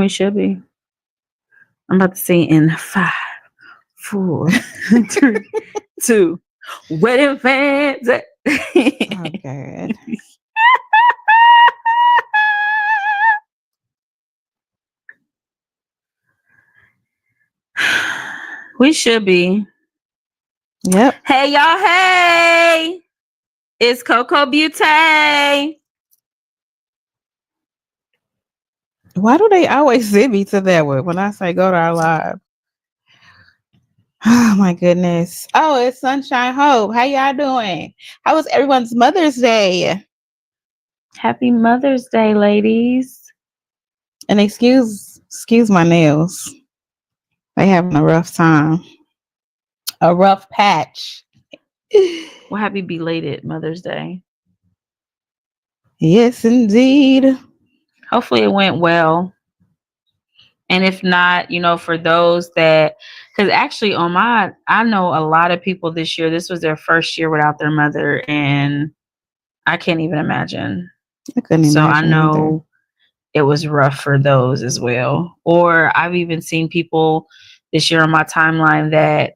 we should be. I'm about to say in 5, 4, 3, 2. Wedding fans. Oh, God. We should be. Yep. Hey, y'all. Hey. It's Coco Beauty. Why do they always send me to that one when I say go to our live? Oh my goodness. Oh, it's Sunshine Hope. How y'all doing? How was everyone's Mother's Day? Happy Mother's Day, ladies. And excuse my nails. They having a rough time. A rough patch. Well, happy belated Mother's Day. Yes, indeed. Hopefully it went well. And if not, for those that, because actually I know a lot of people this year, this was their first year without their mother, and I can't even imagine. I couldn't So I imagine know it was rough for those as well. Or I've even seen people this year on my timeline that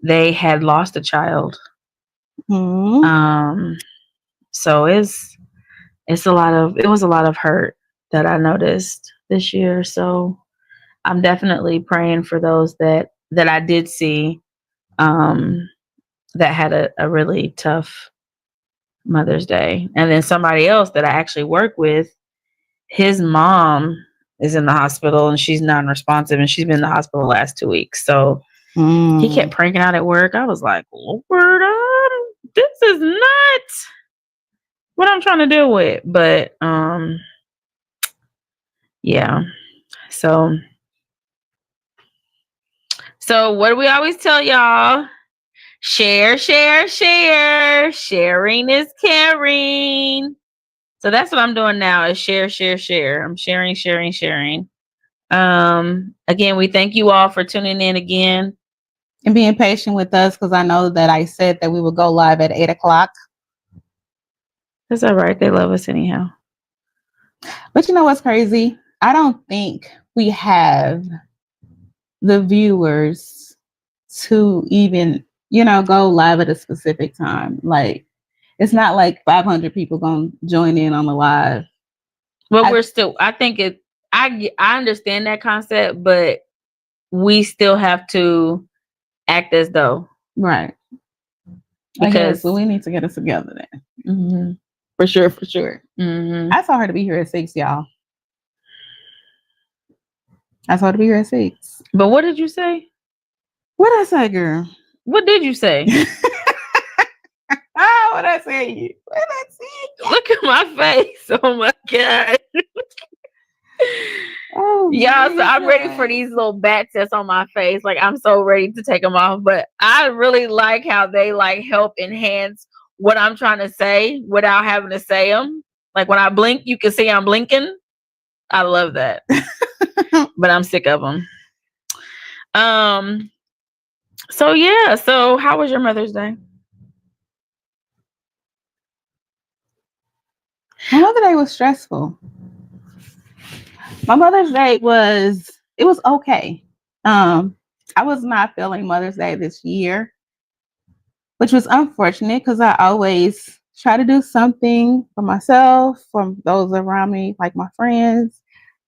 they had lost a child. Mm-hmm. So it was a lot of hurt that I noticed this year. So I'm definitely praying for those that I did see that had a really tough Mother's Day. And then somebody else that I actually work with, his mom is in the hospital and she's non-responsive, and she's been in the hospital the last 2 weeks. So he kept pranking out at work. I was like, Lord, this is not what I'm trying to deal with. But yeah. So what do we always tell y'all? Share, share, share. Sharing is caring. So that's what I'm doing now, is share, share, share. I'm sharing, sharing, sharing. Again, we thank you all for tuning in again. And being patient with us, because I know that I said that we would go live at 8:00. That's all right. They love us anyhow. But you know what's crazy? I don't think we have the viewers to even, go live at a specific time. Like, it's not like 500 people gonna join in on the live. Well, I think I understand that concept, but we still have to act as though. Right. Because so we need to get us together then. Mm-hmm. For sure, for sure. Mm-hmm. I saw her to be here at 6, y'all. I saw her to be here at 6. But what did you say? What did I say, girl? What did you say? What did I say? What did I say? Look at my face. Oh my God. Oh, y'all, so I'm ready for these little bat tests on my face. Like, I'm so ready to take them off. But I really like how they help enhance what I'm trying to say without having to say them. Like, when I blink, you can see I'm blinking. I love that. But I'm sick of them. So yeah. So how was your Mother's Day? My Mother's Day was stressful. My Mother's Day was okay. I was not feeling Mother's Day this year, which was unfortunate because I always try to do something for myself, for those around me, like my friends.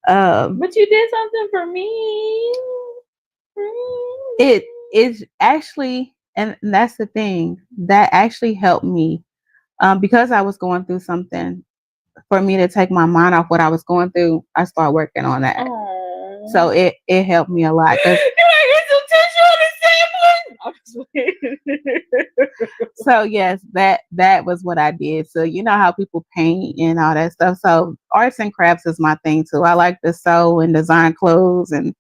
But you did something for me. It is actually, and that's the thing, that actually helped me because I was going through something. For me to take my mind off what I was going through, I started working on that. Aww. So it helped me a lot. Can I get some tissue on the So yes, that was what I did. So you know how people paint and all that stuff. So arts and crafts is my thing too. I like to sew and design clothes and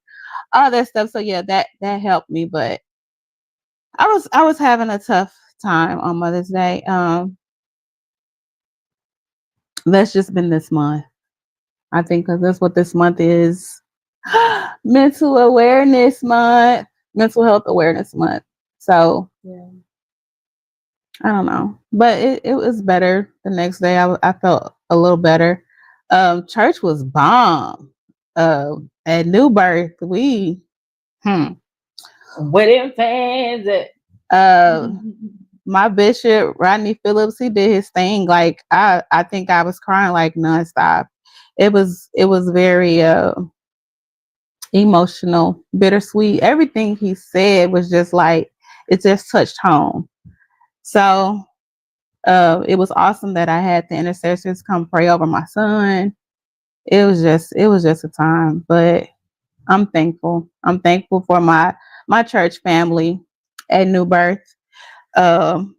all that stuff. So yeah, that helped me. But I was having a tough time on Mother's Day. That's just been this month. I think because that's what this month is. Mental Awareness Month, Mental Health Awareness Month. So yeah. I don't know, but it was better the next day. I felt a little better. Church was bomb. At New Birth, we Where them fans at? uh my bishop Rodney Phillips, he did his thing. Like I think I was crying like nonstop. It was very emotional, bittersweet. Everything he said was just like it just touched home. So it was awesome that I had the intercessors come pray over my son. It was just a time, but I'm thankful. I'm thankful for my church family at New Birth. Um,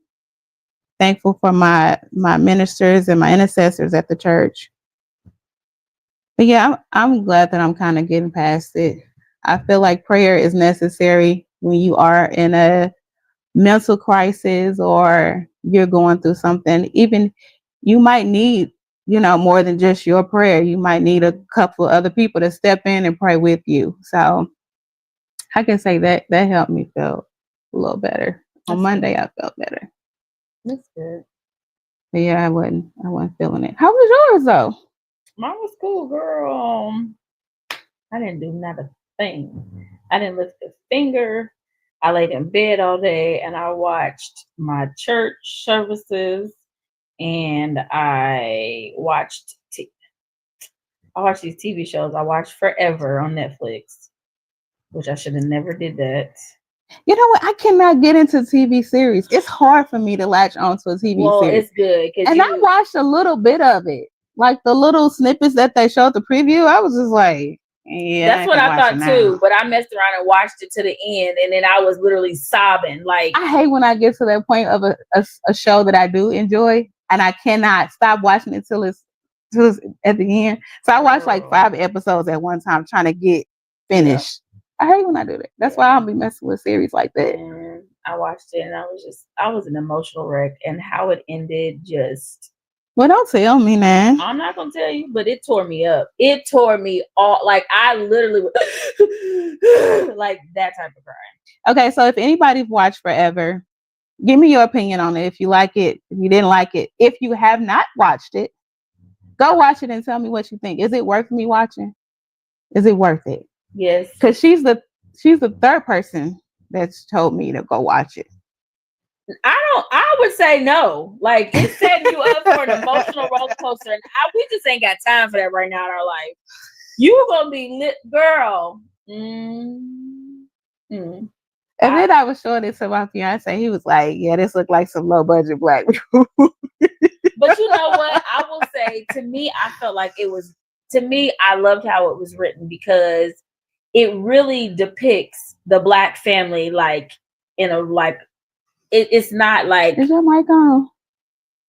thankful for my ministers and my intercessors at the church. But yeah, I'm glad that I'm kind of getting past it. I feel like prayer is necessary when you are in a mental crisis or you're going through something. Even you might need, more than just your prayer. You might need a couple other people to step in and pray with you. So I can say that helped me feel a little better. On That's Monday, good. I felt better. That's good. But yeah, I wasn't feeling it. How was yours though? Mine was cool, girl. I didn't do not a thing. I didn't lift a finger. I laid in bed all day and I watched my church services and I watched these TV shows. I watched Forever on Netflix, which I should have never did that. You know what? I cannot get into TV series. It's hard for me to latch onto a TV Well, series. it's good because And I watched a little bit of it. Like the little snippets that they showed the preview. I was just like, yeah. That's what I thought too, but I messed around and watched it to the end, and then I was literally sobbing. Like I hate when I get to that point of a show that I do enjoy, and I cannot stop watching it till it's at the end. So I watched like 5 episodes at one time trying to get finished. Yeah. I hate when I do that. That's why I'll be messing with series like that. And I watched it, and I was an emotional wreck, and how it ended just. Well, don't tell me, man. I'm not gonna tell you, but it tore me up. It tore me all. Like I literally, like that type of crying. Okay, so if anybody's watched Forever, give me your opinion on it. If you like it, if you didn't like it, if you have not watched it, go watch it and tell me what you think. Is it worth me watching? Is it worth it? Yes, because she's the third person that's told me to go watch it. I would say no. Like it's setting you up for an emotional roller coaster, and we just ain't got time for that right now in our life. You were gonna be lit, girl. And then I was showing it to my fiance. He was like, "Yeah, this looked like some low budget black." But you know what? I will say, to me, I felt like it was. To me, I loved how it was written because it really depicts the black family, like in a like. It's not like. Is your mic on?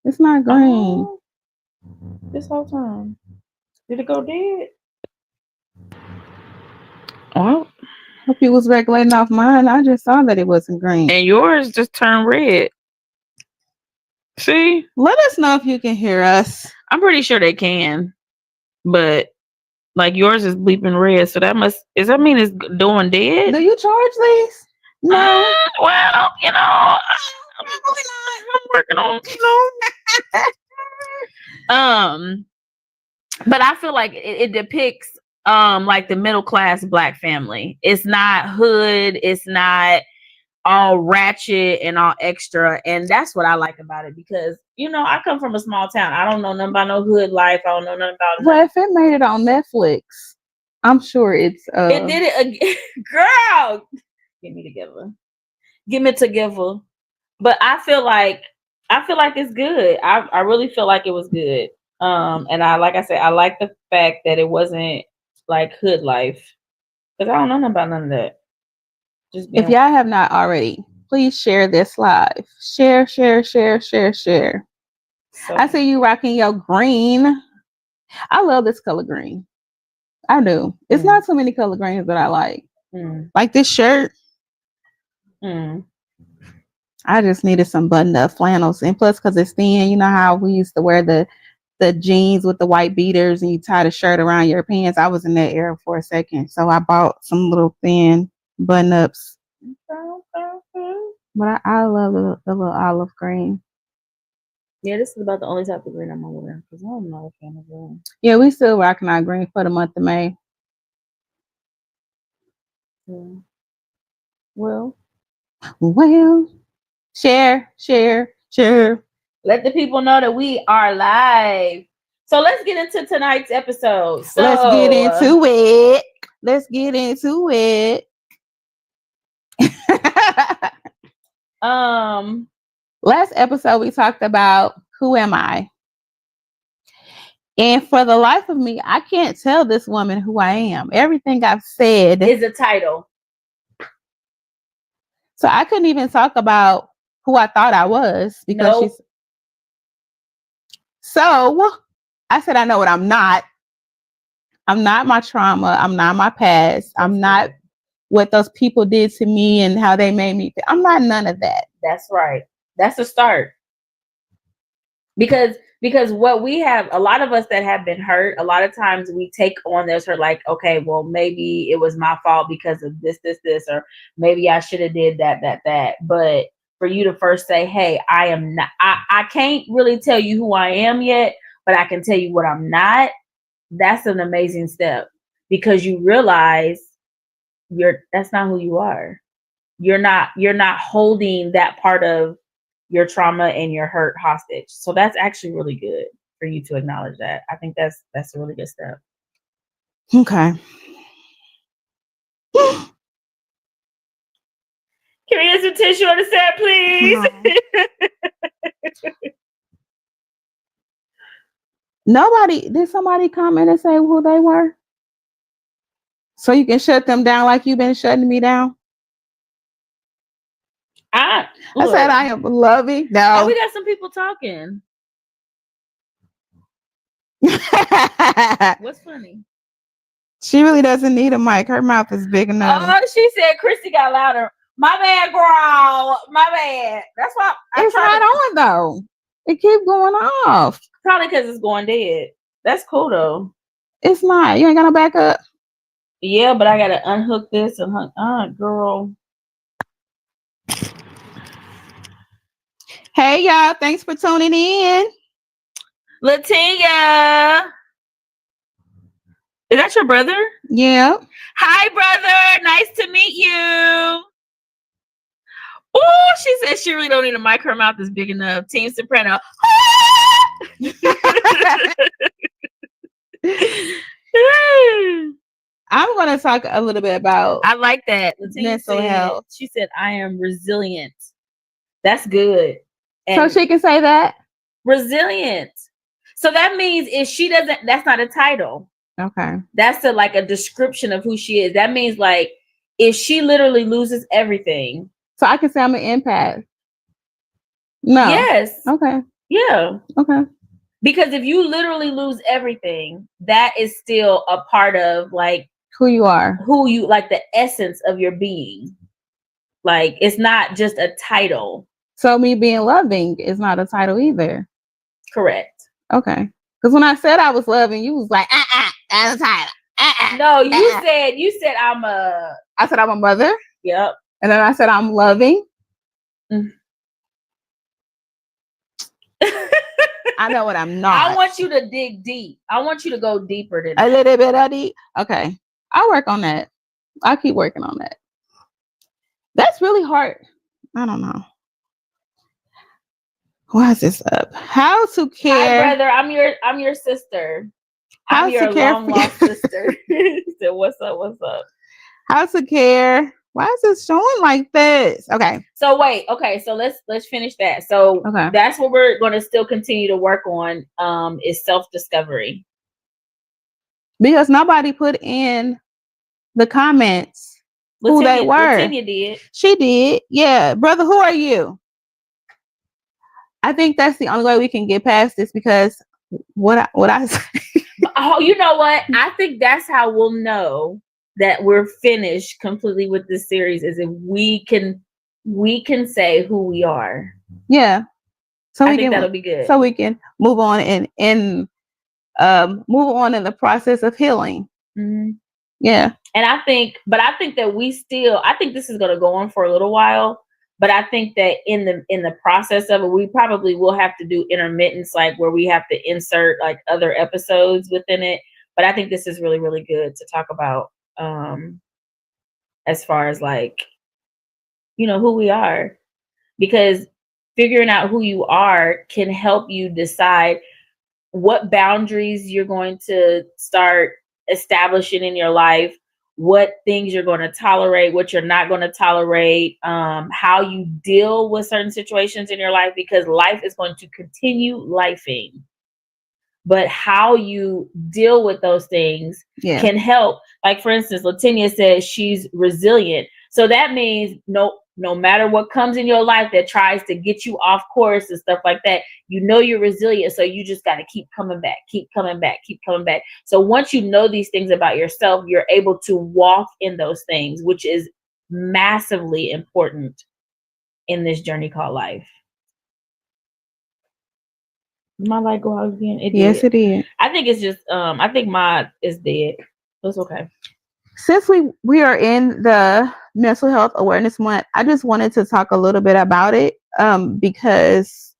It's not green. This whole time. Did it go dead? Well, hope you was regulating off mine. I just saw that it wasn't green. And yours just turned red. See? Let us know if you can hear us. I'm pretty sure they can. But like yours is bleeping red. So does that mean it's doing dead? Do you charge these? No. Well, I'm working on, but I feel like it depicts like the middle class black family. It's not hood, it's not all ratchet and all extra, and that's what I like about it because I come from a small town. I don't know nothing about no hood life. I don't know nothing about. Well, if it made it on Netflix, I'm sure it's. It did it again, girl. Get me together. But I feel like it's good. I really feel like it was good. And like I said, I like the fact that it wasn't like hood life because I don't know nothing about none of that. If y'all have not already, please share this live. Share. So, I see you rocking your green. I love this color green. I do. It's not so many color greens that I like. Like this shirt. I just needed some button-up flannels, and plus, because it's thin. You know how we used to wear the jeans with the white beaters, and you tie the shirt around your pants. I was in that era for a second, so I bought some little thin button-ups. But I love the little olive green. Yeah, this is about the only type of green I'm gonna wear because I'm not a fan of green. Yeah, we still rocking our green for the month of May. Yeah. Well, share. let the people know that we are live. So let's get into tonight's episode. So Let's get into it. Last episode we talked about who am I? And for the life of me, I can't tell this woman who I am. Everything I've said is a title. So I couldn't even talk about who I thought I was because she's. So I said, I know what I'm not. I'm not my trauma. I'm not my past. I'm not what those people did to me and how they made me feel. I'm not none of that. That's right. That's a start. Because what we have, a lot of us that have been hurt, a lot of times we take on this hurt like, okay, well, maybe it was my fault because of this, or maybe I should have did that. But for you to first say, hey, I am not, I can't really tell you who I am yet, but I can tell you what I'm not. That's an amazing step because you realize that's not who you are. You're not holding that part of your trauma and your hurt hostage. So that's actually really good for you to acknowledge that. I think that's a really good step. Okay. Can we get some tissue on the set, please? Did somebody comment and say who they were? So you can shut them down like you've been shutting me down? I said I am loving. No. Oh, we got some people talking. What's funny? She really doesn't need a mic. Her mouth is big enough. Oh, she said Christy got louder. My bad, girl. My bad. That's why it's not on though. It keeps going off. Probably because it's going dead. That's cool though. It's not. You ain't gonna back up. Yeah, but I gotta unhook this and girl. Hey y'all, thanks for tuning in. Latinia. Is that your brother? Yeah. Hi, brother. Nice to meet you. Oh, she said she really don't need a mic. Her mouth is big enough. Team Soprano. I'm going to talk a little bit about. I like that. Mental health. She said, I am resilient. That's good. And so she can say that? Resilient. So that means if she doesn't, that's not a title. Okay. That's like a description of who she is. That means like if she literally loses everything. So I can say I'm an empath. No. Yes. Okay. Yeah. Okay. Because if you literally lose everything, that is still a part of like who you are, like the essence of your being. Like it's not just a title. So me being loving is not a title either. Correct. Okay. Because when I said I was loving, you was like, that's a title. No, you said I said I'm a mother. Yep. And then I said I'm loving. I know what I'm not. I want you to dig deep. I want you to go deeper than a little bit of deep. Okay. I'll work on that. I'll keep working on that. That's really hard. I don't know. Why is this up? How to care. Hi, brother. I'm your sister. How I'm your long lost sister. So what's up? How to care. Why is it showing like this? Okay. So wait. Okay. So let's finish that. So that's what we're going to still continue to work on. Is self-discovery. Because nobody put in the comments who they were. Latinia did. She did. Yeah. Brother, who are you? I think that's the only way we can get past this because what I say. Oh, you know what? I think that's how we'll know that we're finished completely with this series is if we can say who we are. Yeah. So I think that'll be good. So we can move on and move on in the process of healing. Mm-hmm. Yeah. And I think that I think this is going to go on for a little while, But I think that in the process of it, we probably will have to do intermittents, like where we have to insert like other episodes within it. But I think this is really, really good to talk about, as far as like, who we are, because figuring out who you are can help you decide what boundaries you're going to start establishing in your life, what things you're going to tolerate, what you're not going to tolerate, how you deal with certain situations in your life, because life is going to continue lifing. But how you deal with those things can help. Like, for instance, Latinia says she's resilient. So that means no matter what comes in your life that tries to get you off course and stuff like that, you're resilient. So you just got to keep coming back, keep coming back, keep coming back. So once you know these things about yourself, you're able to walk in those things, which is massively important in this journey called life. My light go out again? Yes, it is. I think it's just I think my is dead. It's okay. Since we are in the mental health awareness month, I just wanted to talk a little bit about it, because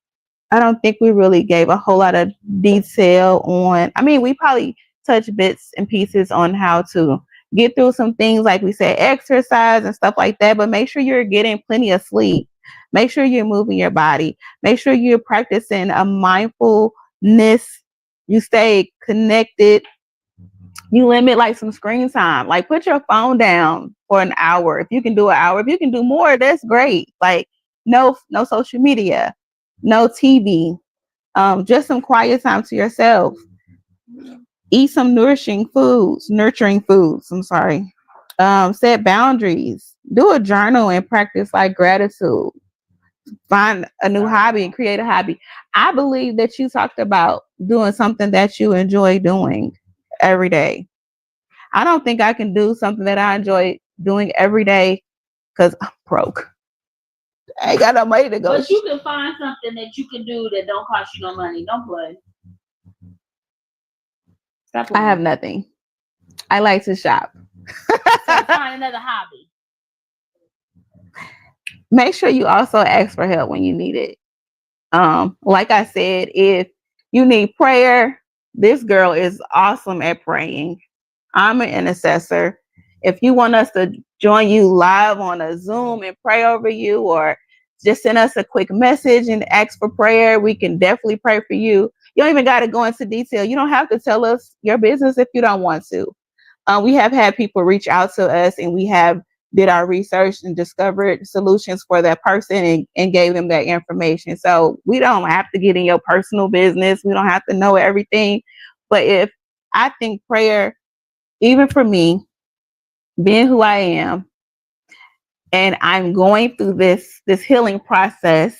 I don't think we really gave a whole lot of detail on. I mean, we probably touched bits and pieces on how to get through some things, like we said, exercise and stuff like that. But make sure you're getting plenty of sleep. Make sure you're moving your body. Make sure you're practicing a mindfulness. You stay connected. You limit like some screen time. Like, put your phone down for an hour. If you can do an hour, if you can do more, that's great. Like, no social media, no TV, just some quiet time to yourself. Eat some nurturing foods. I'm sorry. Set boundaries. Do a journal and practice like gratitude. Find a new hobby and create a hobby. I believe that you talked about doing something that you enjoy doing every day. I don't think I can do something that I enjoy doing every day because I'm broke. I ain't got no money to go. But you can find something that you can do that don't cost you no money. Don't play. Stop playing. I have nothing. I like to shop. So find another hobby. Make sure you also ask for help when you need it. Like I said, if you need prayer, this girl is awesome at praying. I'm an intercessor. If you want us to join you live on a Zoom and pray over you, or just send us a quick message and ask for prayer, we can definitely pray for you. You don't even got to go into detail. You don't have to tell us your business if you don't want to. We have had people reach out to us, and we have did our research and discovered solutions for that person and gave them that information. So we don't have to get in your personal business. We don't have to know everything. But if I think prayer, even for me, being who I am, and I'm going through this healing process,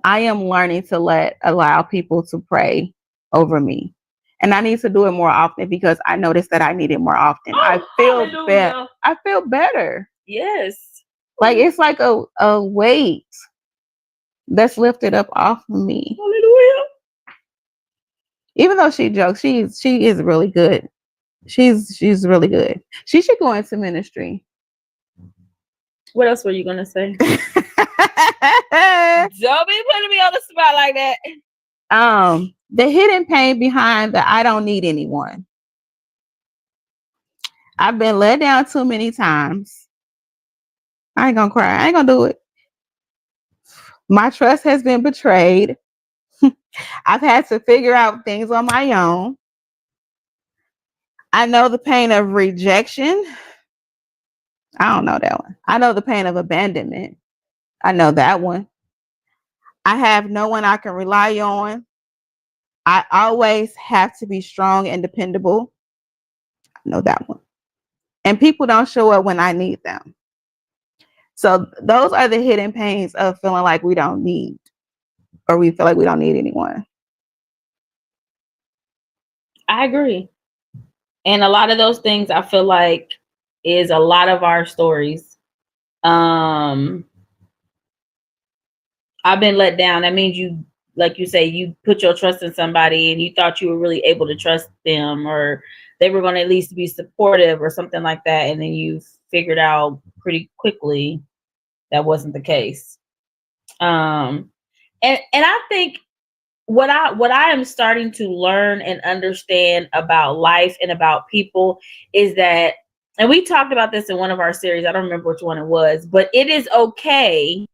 I am learning to allow people to pray over me. And I need to do it more often because I noticed that I need it more often. Oh, I feel better. I feel better. Yes. Like it's like a weight that's lifted up off of me. Hallelujah. Even though she jokes, she is really good. She's really good. She should go into ministry. What else were you gonna say? Don't be putting me on the spot like that. The hidden pain behind the I don't need anyone. I've been let down too many times. I ain't gonna cry. I ain't gonna do it. My trust has been betrayed. I've had to figure out things on my own. I know the pain of rejection. I don't know that one. I know the pain of abandonment. I know that one. I have no one I can rely on. I always have to be strong and dependable. I know that one. And people don't show up when I need them. So those are the hidden pains of feeling like we don't need, or we feel like we don't need anyone. I agree. And a lot of those things I feel like is a lot of our stories. I've been let down. That means you, like you say, you put your trust in somebody and you thought you were really able to trust them, or they were going to at least be supportive or something like that. And then you figured out pretty quickly that wasn't the case. And I think what I am starting to learn and understand about life and about people is that, and we talked about this in one of our series, I don't remember which one it was, but it is okay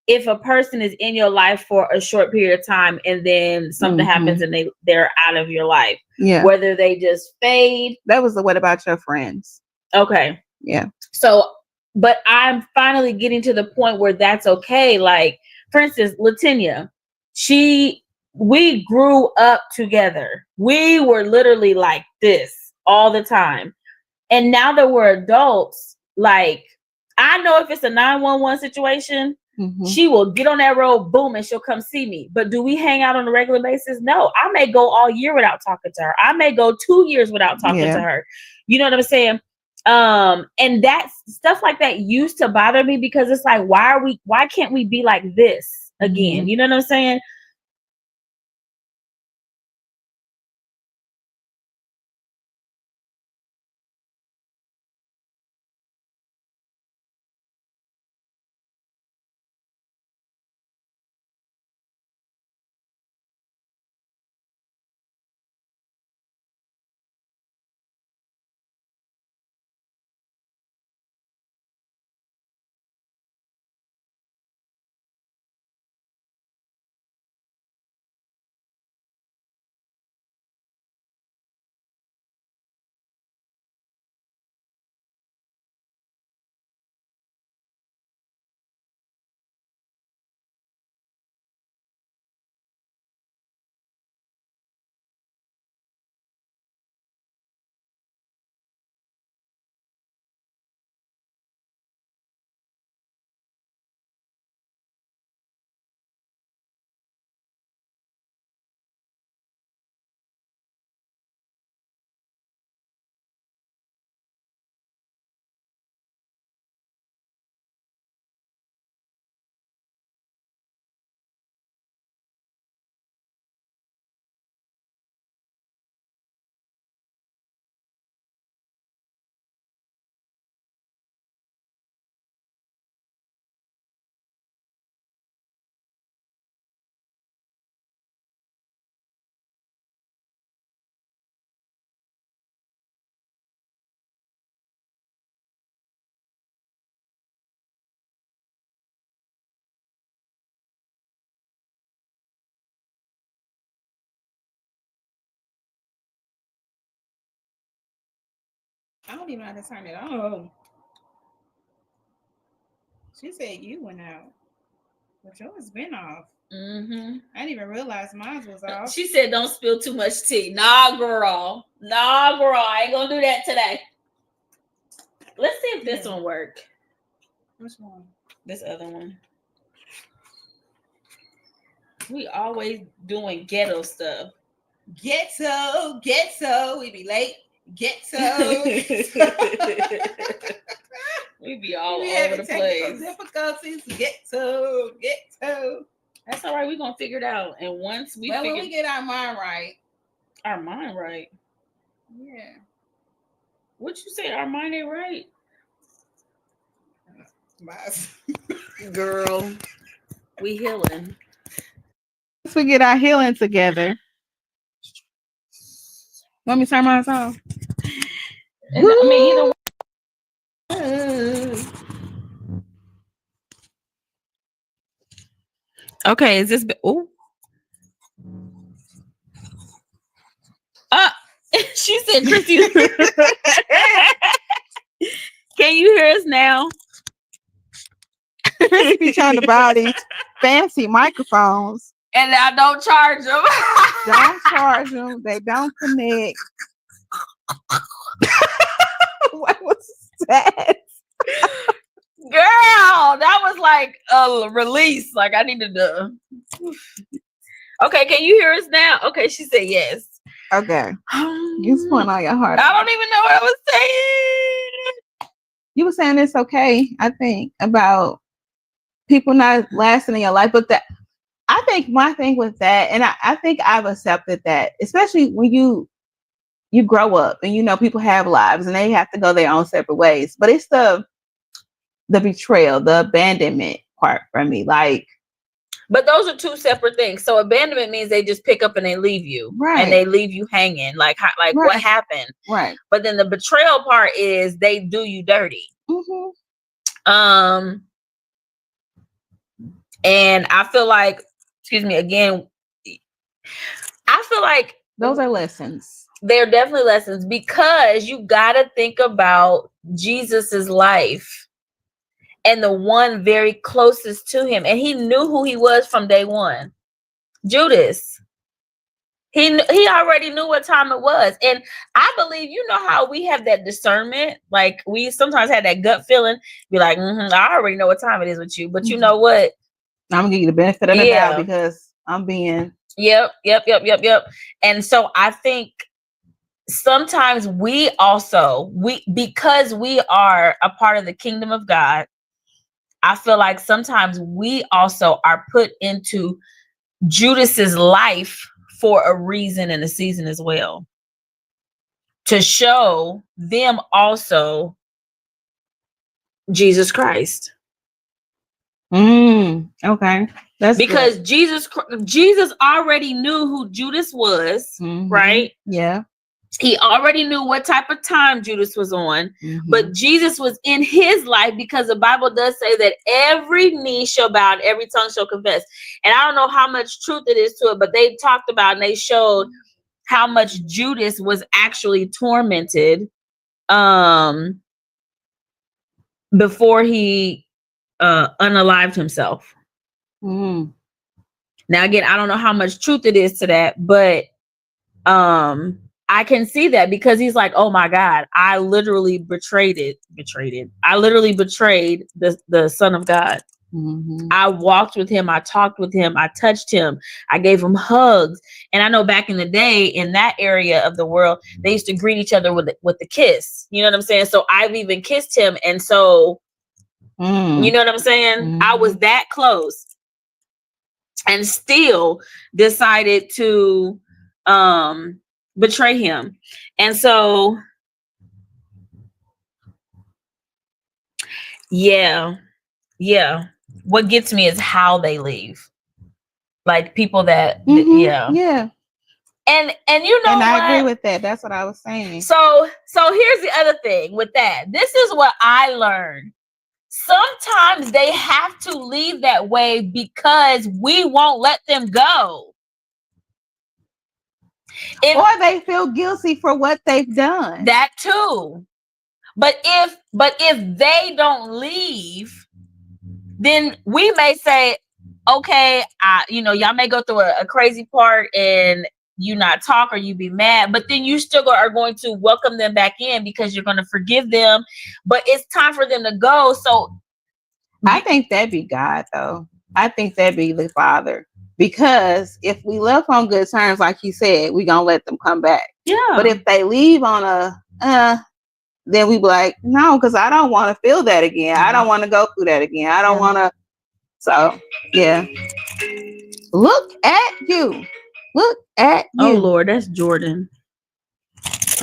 if a person is in your life for a short period of time and then something happens and they're out of your life. Yeah. Whether they just fade. That was the what about your friends? Okay. Yeah. So, but I'm finally getting to the point where that's okay. Like, for instance, Latinia, we grew up together. We were literally like this all the time. And now that we're adults, like, I know if it's a 911 situation, she will get on that road, boom, and she'll come see me. But do we hang out on a regular basis? No. I may go all year without talking to her. I may go 2 years without talking to her. You know what I'm saying? And that stuff like that used to bother me because it's like, why can't we be like this again? You know what I'm saying? I don't even know how to turn it on. She said you went out, but yours been off. I didn't even realize mine was off. She said, "Don't spill too much tea." Nah, girl. I ain't gonna do that today. Let's see if this one work. Which one? This other one. We always doing ghetto stuff. Ghetto. We be late. Ghetto. We be all over the place. Difficulties. Ghetto. That's all right. We're gonna figure it out. And once we when we get our mind right. Our mind right. Yeah. What you say? Our mind ain't right. Girl, we healing. Once we get our healing together. Want me to turn mine off? I mean, either way. Okay, is this? Oh, she said, "Christy, can you hear us now?" Christy be trying to buy these fancy microphones, and I don't charge them. Don't charge them. They don't connect. What was that? Girl, that was like a release. Like I needed to. Okay, can you hear us now? Okay, she said yes. Okay. You putting all your heart. I don't even know what I was saying. You were saying it's okay, I think, about people not lasting in your life. But that I think my thing with that, and I think I've accepted that, especially when you grow up and you know people have lives and they have to go their own separate ways. But it's the the betrayal, the abandonment part for me. Like, but those are two separate things. So abandonment means they just pick up and they leave you, right? And they leave you hanging. Like right. What happened? Right. But then the betrayal part is they do you dirty. Mm-hmm. And I feel like, excuse me, again, I feel like those are lessons. They're definitely lessons, because you got to think about Jesus's life and the one very closest to him. And he knew who he was from day one. Judas. He already knew what time it was. And I believe, you know how we have that discernment? Like, we sometimes have that gut feeling, be like, I already know what time it is with you. But you know what? I'm going to give you the benefit of the doubt because I'm being... Yep. And so I think sometimes because we are a part of the kingdom of God, I feel like sometimes we also are put into Judas's life for a reason and a season as well, to show them also Jesus Christ. Okay. That's because good. Jesus already knew who Judas was, right? Yeah. He already knew what type of time Judas was on, but Jesus was in his life, because the Bible does say that every knee shall bow and every tongue shall confess. And I don't know how much truth it is to it, but they talked about and they showed how much Judas was actually tormented before he unalived himself. Now, again, I don't know how much truth it is to that, but I can see that, because he's like, oh my God, I literally betrayed. I literally betrayed the Son of God. I walked with him. I talked with him. I touched him. I gave him hugs. And I know back in the day, in that area of the world, they used to greet each other with the kiss. You know what I'm saying? So I've even kissed him. And so, you know what I'm saying? I was that close, and still decided to betray him. And so, yeah. What gets me is how they leave. Like people that, Yeah. And you know, and I agree with that. That's what I was saying. So here's the other thing with that. This is what I learned. Sometimes they have to leave that way because we won't let them go. Or they feel guilty for what they've done. That too. But if they don't leave, then we may say, okay, y'all may go through a crazy part and you not talk or you be mad, but then you still are going to welcome them back in because you're going to forgive them. But it's time for them to go. So I think that'd be God, though. I think that'd be the Father. Because if we left on good terms, like you said, we're going to let them come back. Yeah. But if they leave on then we be like, no, because I don't want to feel that again. I don't want to go through that again. I don't want to. So, yeah. Look at you. Look at you. Oh, Lord, that's Jordan.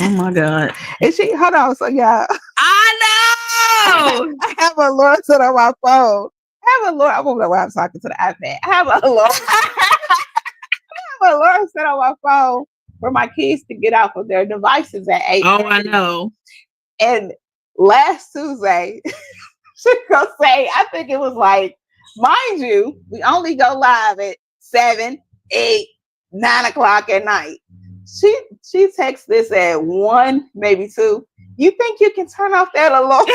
Oh, my God. Is she? Hold on. So, y'all. I know. I have a Lord set on my phone. I don't know why I'm talking to the iPad. I have a Lord set on my phone for my kids to get off of their devices at 8. Oh, I know. And last Tuesday, she gonna say, I think it was like, mind you, we only go live at 7, 8, 9 o'clock at night. She texts this at 1, maybe 2. You think you can turn off that alarm?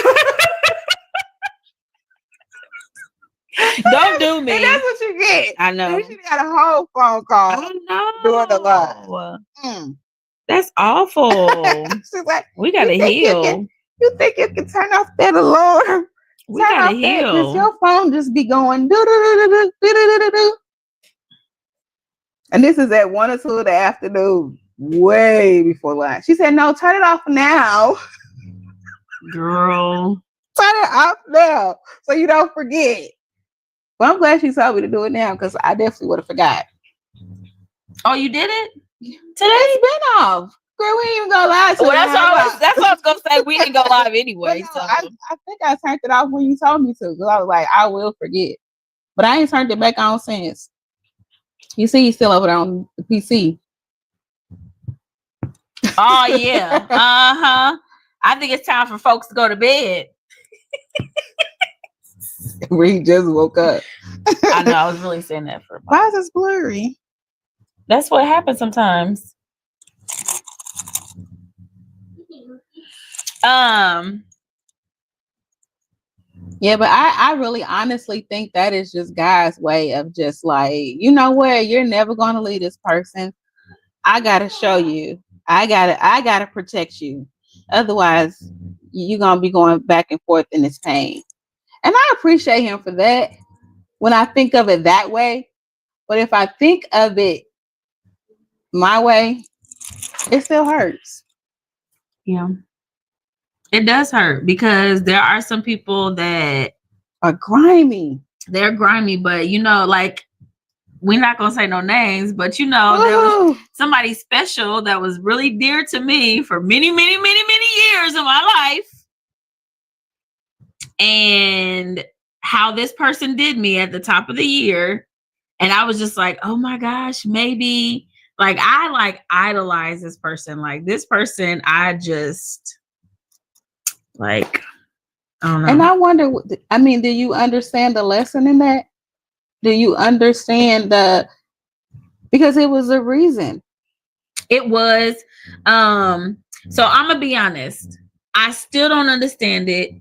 Don't do me. And that's what you get. I know. She got a whole phone call. I know. Doing the live. That's awful. She's like, we gotta heal. You think you can turn off that alarm? We gotta heal. Because your phone just be going do do do do do do do do. And this is at 1 or 2 in the afternoon, way before lunch. She said, "No, turn it off now, girl. Turn it off now, so you don't forget." But I'm glad she told me to do it now because I definitely would have forgot. Oh, you did it? Today's been off. Girl, we ain't even gonna lie to that's what I was gonna like we didn't go live But anyway. no, So I think I turned it off when you told me to, because I was like, I will forget. But I ain't turned it back on since. You see, he's still over there on the PC. oh yeah. Uh-huh. I think it's time for folks to go to bed. Where he just woke up. I know, I was really saying that for a Why moment. is this blurry? That's what happens sometimes. Yeah, but I really honestly think that is just God's way of just like, you know what, you're never gonna leave this person. I gotta show you. I gotta protect you. Otherwise, you're gonna be going back and forth in this pain. And I appreciate him for that when I think of it that way. But if I think of it my way, it still hurts. Yeah. It does hurt because there are some people that are grimy. They're grimy, but you know, like we're not gonna say no names, but you know, there was somebody special that was really dear to me for many, many, many, many years of my life. And how this person did me at the top of the year. And I was just like, oh my gosh, maybe like I like idolize this person. Like this person, I just like, I don't know. And I wonder, I mean, do you understand the lesson in that? Do you understand because it was a reason. It was, so I'm gonna be honest. I still don't understand it,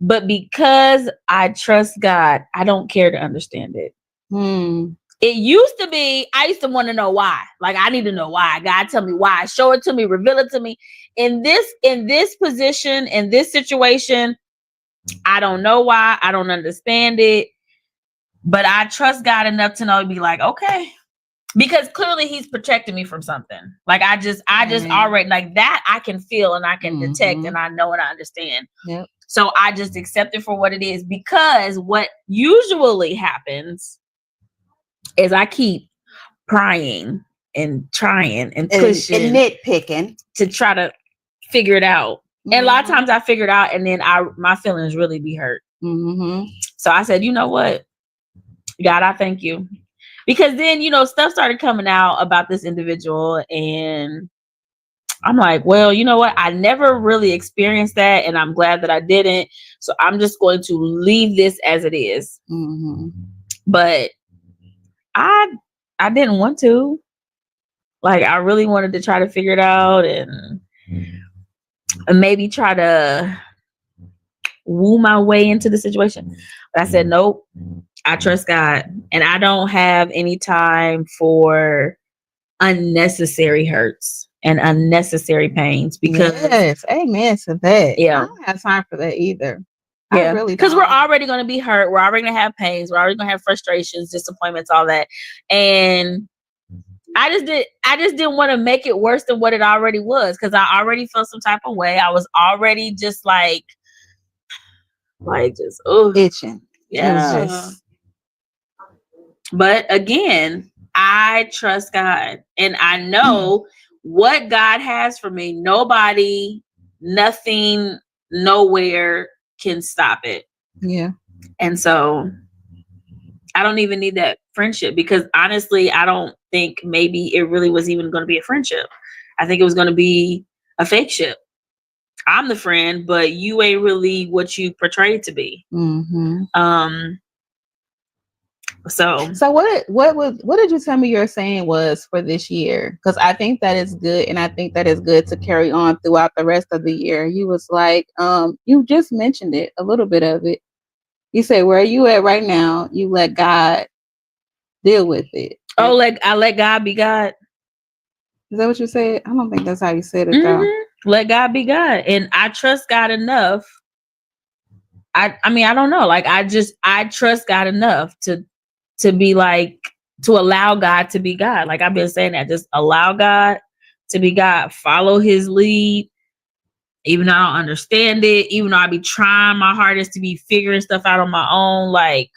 but because I trust God, I don't care to understand it. It used to be, I used to want to know why. Like, I need to know why. God, tell me why. Show it to me, reveal it to me. In this position, in this situation, I don't know why. I don't understand it. But I trust God enough to know to be like, okay. Because clearly he's protecting me from something. Like I just already like that I can feel and I can detect and I know and I understand. Yep. So I just accept it for what it is, because what usually happens is I keep prying and trying and pushing and nitpicking to try to figure it out. And a lot of times I figure it out and then my feelings really be hurt. So I said, you know what? God, I thank you. Because then, you know, stuff started coming out about this individual and I'm like, well, you know what? I never really experienced that and I'm glad that I didn't. So I'm just going to leave this as it is. But I didn't want to. Like, I really wanted to try to figure it out and maybe try to woo my way into the situation. But I said, nope, I trust God. And I don't have any time for unnecessary hurts and unnecessary pains, because yes, amen to that. Yeah, I don't have time for that either. Yeah, really, because we're already going to be hurt. We're already going to have pains. We're already going to have frustrations, disappointments, all that. And I just didn't want to make it worse than what it already was, because I already felt some type of way. I was already just like just itching. Yeah. But again, I trust God and I know what God has for me. Nobody, nothing, nowhere can stop it. Yeah. And so I don't even need that friendship, because honestly, I don't think maybe it really was even going to be a friendship. I think it was going to be a fake ship. I'm the friend, but you ain't really what you portrayed to be. So what did you tell me your saying was for this year? Because I think that is good, and I think that is good to carry on throughout the rest of the year. You was like, you just mentioned it, a little bit of it. You said, where are you at right now? You let God deal with it. Oh, like I let God be God. Is that what you said? I don't think that's how you said it though. Let God be God. And I trust God enough. I mean, I don't know. Like I trust God enough to be like, to allow God to be God. Like I've been saying that, just allow God to be God, follow his lead. Even though I don't understand it, even though I be trying my hardest to be figuring stuff out on my own, like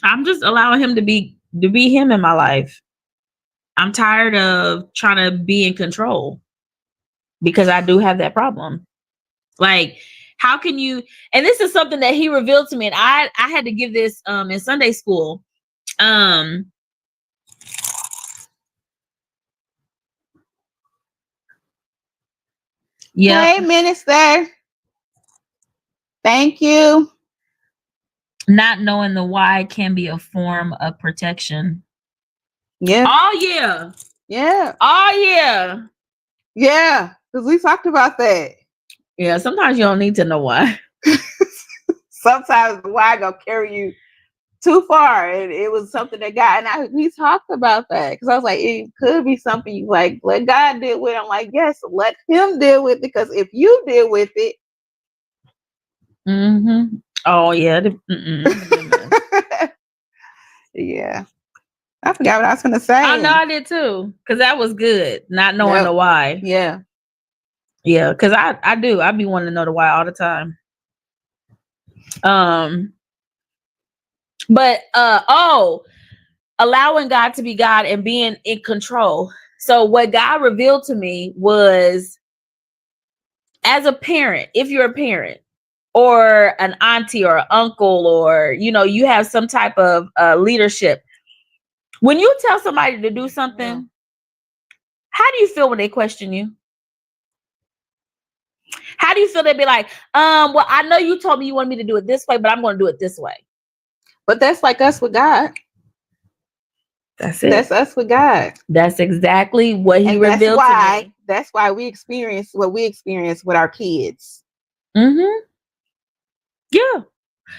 I'm just allowing him to be him in my life. I'm tired of trying to be in control, because I do have that problem. Like, how can you, and this is something that he revealed to me, and I had to give this in Sunday school. Hey, minister. Thank you. Not knowing the why can be a form of protection. Yeah. Oh yeah. Yeah. Oh yeah. Yeah. Because we talked about that. Yeah. Sometimes you don't need to know why. Sometimes the why gonna carry you too far, and it was something that God and we talked about that, because I was like, it could be something you like let God deal with. I'm like, yes, let him deal with it, because if you deal with it, oh yeah. Yeah, I forgot what I was gonna say. I know I did too, because that was good, not knowing the why. Yeah, because I be wanting to know the why all the time. But allowing God to be God and being in control. So what God revealed to me was, as a parent, if you're a parent or an auntie or an uncle, or you have some type of leadership, when you tell somebody to do something, how do you feel when they question you? How do you feel? They'd be like, well, I know you told me you wanted me to do it this way, but I'm going to do it this way. But that's like us with God. That's it. That's us with God. That's exactly what he revealed to me. That's why we experience what we experience with our kids. Yeah.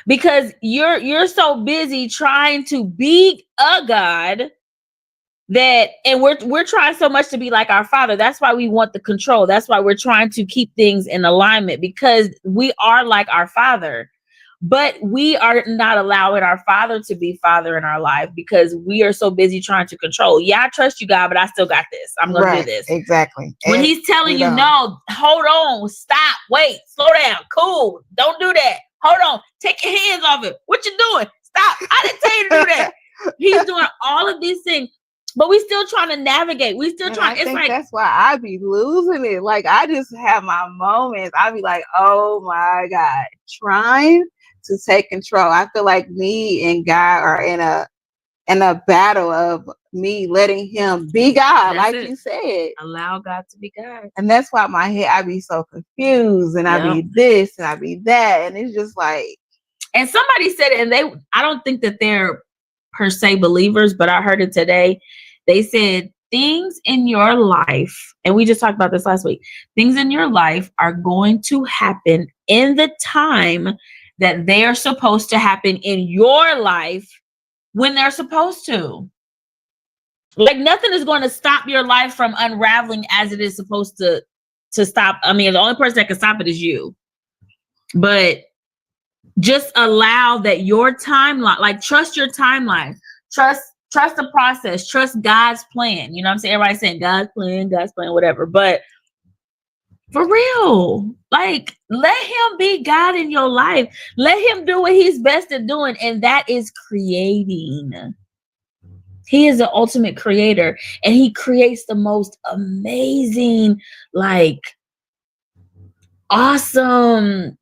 Because you're so busy trying to be a God that, and we're trying so much to be like our Father. That's why we want the control. That's why we're trying to keep things in alignment, because we are like our Father. But we are not allowing our Father to be Father in our life, because we are so busy trying to control. Yeah, I trust you, God, but I still got this. I'm going to do this. Exactly. When he's telling you, no, hold on, stop, wait, slow down, cool, don't do that. Hold on, take your hands off it. What you doing? Stop. I didn't tell you to do that. He's doing all of these things, but we still trying to navigate. We still trying. It's like, that's why I be losing it. Like, I just have my moments. I be like, oh my God, trying to take control. I feel like me and God are in a battle of me letting him be God. That's like it. You said, allow God to be God. And that's why my head, I be so confused, and I be this and I be that, and it's just like. And somebody said it, and I don't think that they're per se believers, but I heard it today. They said things in your life, and we just talked about this last week, things in your life are going to happen in the time that they are supposed to happen in your life, when they're supposed to. Like, nothing is going to stop your life from unraveling as it is supposed to stop. I mean, the only person that can stop it is you. But just allow that your timeline, like, trust your timeline, trust the process, trust God's plan. You know what I'm saying? Everybody's saying God's plan, whatever. But for real, like, let him be God in your life. Let him do what he's best at doing, and that is creating. He is the ultimate creator, and he creates the most amazing, like, awesome,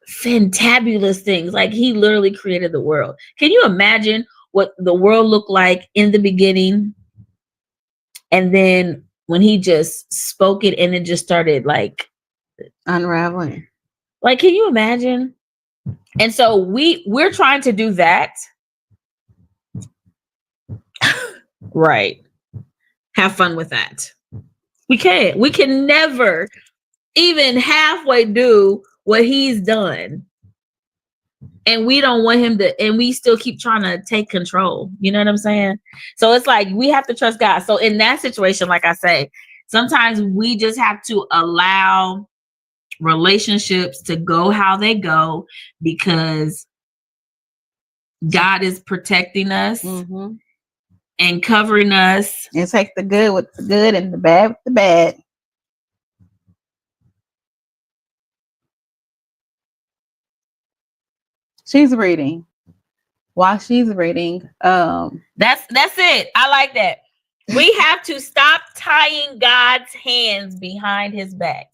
fantabulous things. Like, he literally created the world. Can you imagine what the world looked like in the beginning? And then when he just spoke it, and it just started, like, unraveling. Like, can you imagine? And so we're trying to do that. Right. Have fun with that. We can never even halfway do what he's done. And we don't want him to, and we still keep trying to take control. You know what I'm saying? So it's like, we have to trust God. So in that situation, like I say, sometimes we just have to allow relationships to go how they go, because God is protecting us and covering us. And take the good with the good and the bad with the bad. She's reading. While she's reading, that's it. I like that. We have to stop tying God's hands behind his back.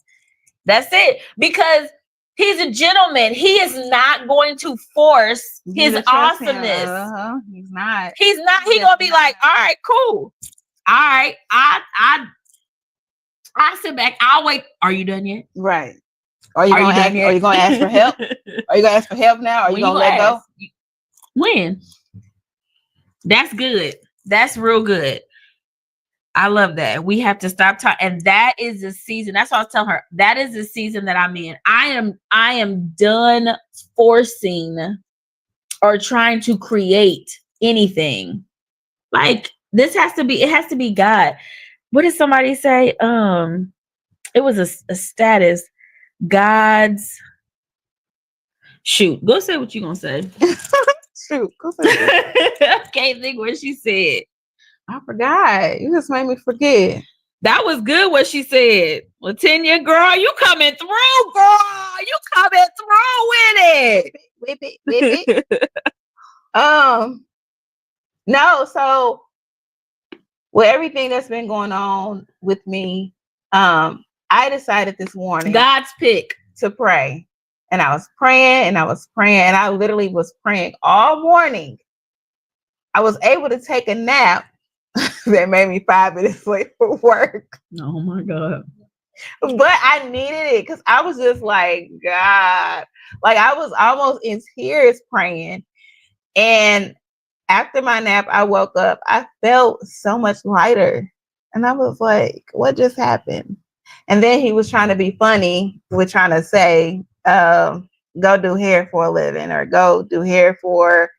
That's it. Because he's a gentleman. He is not going to force his awesomeness. He's not. He's not. He's gonna be like, all right, cool. All right, I sit back. I'll wait. Are you done yet? Right. Are you gonna ask for help? Are you gonna ask for help now? Are you gonna let go? When? That's good. That's real good. I love that. We have to stop talking. And that is the season. That's what I was telling her. That is the season that I'm in. I am done forcing or trying to create anything. Like it has to be God. What did somebody say? It was a status. God's shoot. Go say what you gonna say. Shoot, go say it. I can't think what she said. I forgot. You just made me forget. That was good what she said. Latinia, girl, you coming through, girl. You coming through with it. Whip it. No, so with everything that's been going on with me, I decided this morning God's pick to pray. And I was praying and I literally was praying all morning. I was able to take a nap that made me 5 minutes late for work. Oh my God. But I needed it because I was just like, God, like I was almost in tears praying. And after my nap, I woke up, I felt so much lighter. And I was like, what just happened? And then he was trying to be funny with trying to say, go do hair for a living or go do hair for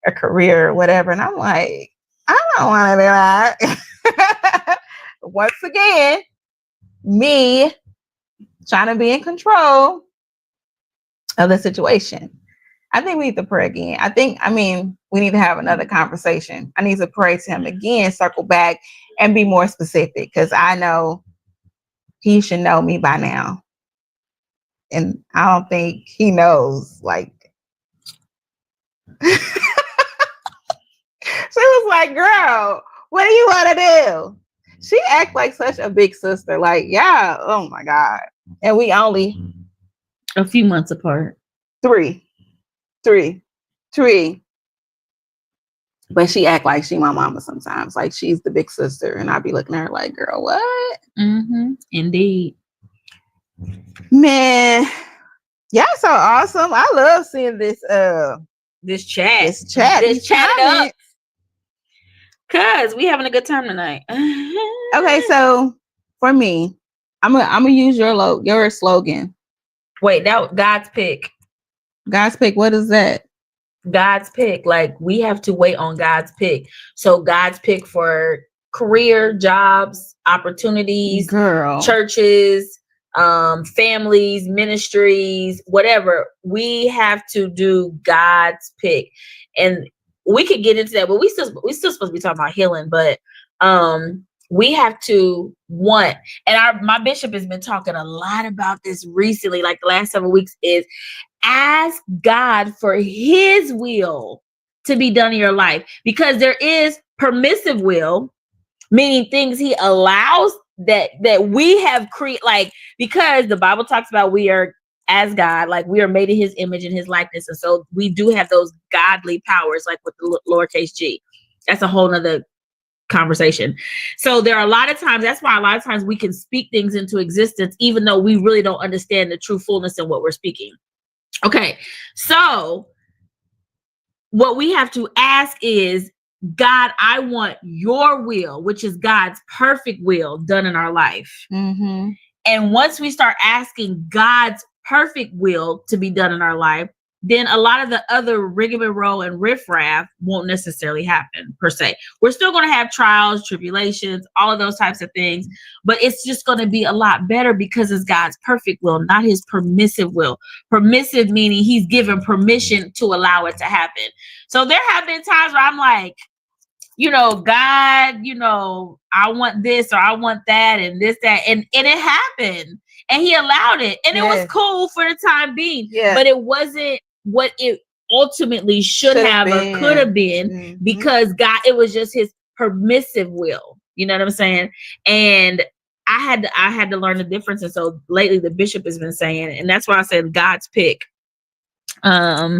a career or whatever. And I'm like, I don't want to do that. Once again, me trying to be in control of the situation. I think we need to pray again. We need to have another conversation. I need to pray to him again, circle back and be more specific because I know he should know me by now. And I don't think he knows, like, she was like, girl, what do you want to do? She act like such a big sister. Like, yeah, oh my God. And we only a few months apart. Three. But she act like she my mama sometimes. Like she's the big sister. And I'll be looking at her like, girl, what? Mm-hmm. Indeed. Man, y'all so awesome. I love seeing this chat up. Cause we having a good time tonight. Okay, so for me, I'm gonna use your slogan. Wait, that God's pick. God's pick. What is that? God's pick. Like we have to wait on God's pick. So God's pick for career, jobs, opportunities, churches, families, ministries, whatever. We have to do God's pick. And we could get into that, but we still supposed to be talking about healing, but we have to want, and my bishop has been talking a lot about this recently, like the last several weeks, is ask God for his will to be done in your life, because there is permissive will, meaning things he allows that we have created, like, because the Bible talks about we are as God, like we are made in his image and his likeness. And so we do have those godly powers, like with the lowercase g. That's a whole nother conversation. So there are a lot of times, that's why a lot of times we can speak things into existence, even though we really don't understand the true fullness in what we're speaking. Okay. So what we have to ask is, God, I want your will, which is God's perfect will, done in our life. Mm-hmm. And once we start asking God's perfect will to be done in our life, then a lot of the other rigmarole and riffraff won't necessarily happen per se. We're still going to have trials, tribulations, all of those types of things, but it's just going to be a lot better because it's God's perfect will, not his permissive will. Permissive meaning he's given permission to allow it to happen. So there have been times where I'm like, God, I want this or I want that and this, that, and it happened and he allowed it. And it was cool for the time being, but it wasn't what it ultimately should have or could have been, because God, it was just his permissive will. You know what I'm saying? And I had to learn the difference. And so lately the bishop has been saying, and that's why I said God's pick. Yeah,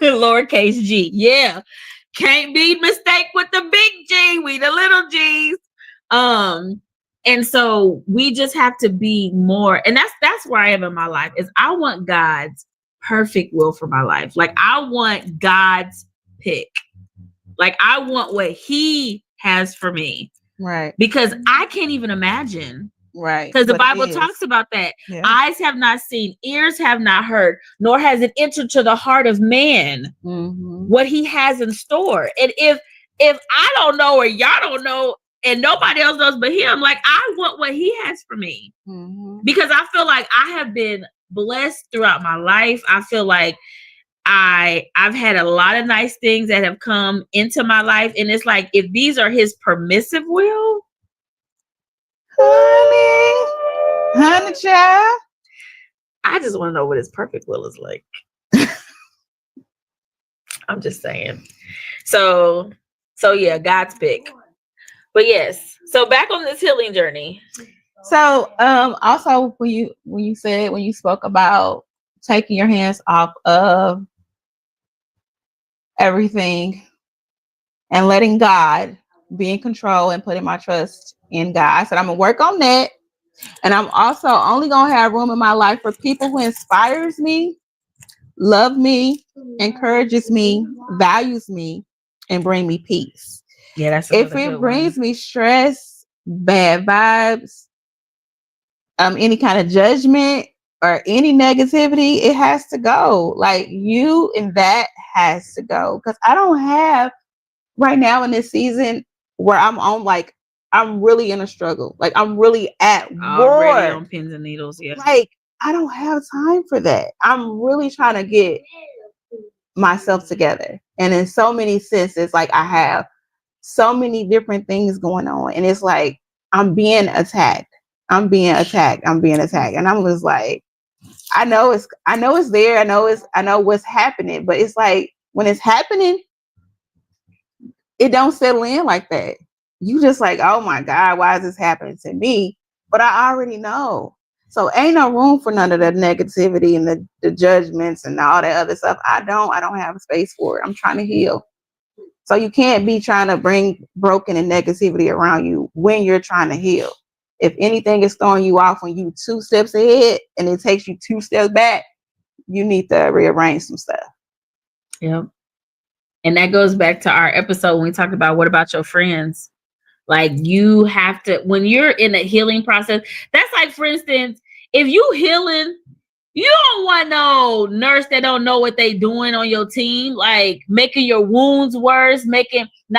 lowercase g. Yeah. Can't be mistake with the big G. We the little G's. And so we just have to be more, and that's where I am in my life, is I want God's perfect will for my life. Like I want God's pick. Like I want what he has for me. Right. Because I can't even imagine. Right. Because the Bible talks about that. Yeah. Eyes have not seen, ears have not heard, nor has it entered to the heart of man what he has in store. And if I don't know, or y'all don't know, and nobody else knows but him, like I want what he has for me. Because I feel like I have been blessed throughout my life. I feel like I've had a lot of nice things that have come into my life. And it's like, if these are his permissive will, honey child, I just want to know what his perfect will is like. I'm just saying. So yeah, God's pick. But yes, so back on this healing journey. So also when you spoke about taking your hands off of everything and letting God be in control and putting my trust in God, I said I'm gonna work on that. And I'm also only gonna have room in my life for people who inspires me, love me, encourages me, values me, and bring me peace. Yeah, that's if it brings me stress, bad vibes, any kind of judgment or any negativity, it has to go. Like you and that has to go. Because I don't have right now in this season where I'm on, like, I'm really in a struggle. Like I'm really at already war on pins and needles. Yeah. Like I don't have time for that. I'm really trying to get myself together. And in so many senses, like I have so many different things going on. And it's like I'm being attacked. And I'm just like, I know it's there. I know what's happening. But it's like when it's happening, it don't settle in like that. You just like, oh my God, why is this happening to me? But I already know. So ain't no room for none of the negativity and the judgments and all that other stuff. I don't have space for it. I'm trying to heal. So you can't be trying to bring broken and negativity around you when you're trying to heal. If anything is throwing you off when you 2 steps ahead and it takes you 2 steps back, you need to rearrange some stuff. Yep. And that goes back to our episode when we talked about what about your friends? Like you have to, when you're in a healing process, that's like, for instance, if you healing, you don't want no nurse that don't know what they doing on your team, like making your wounds worse, not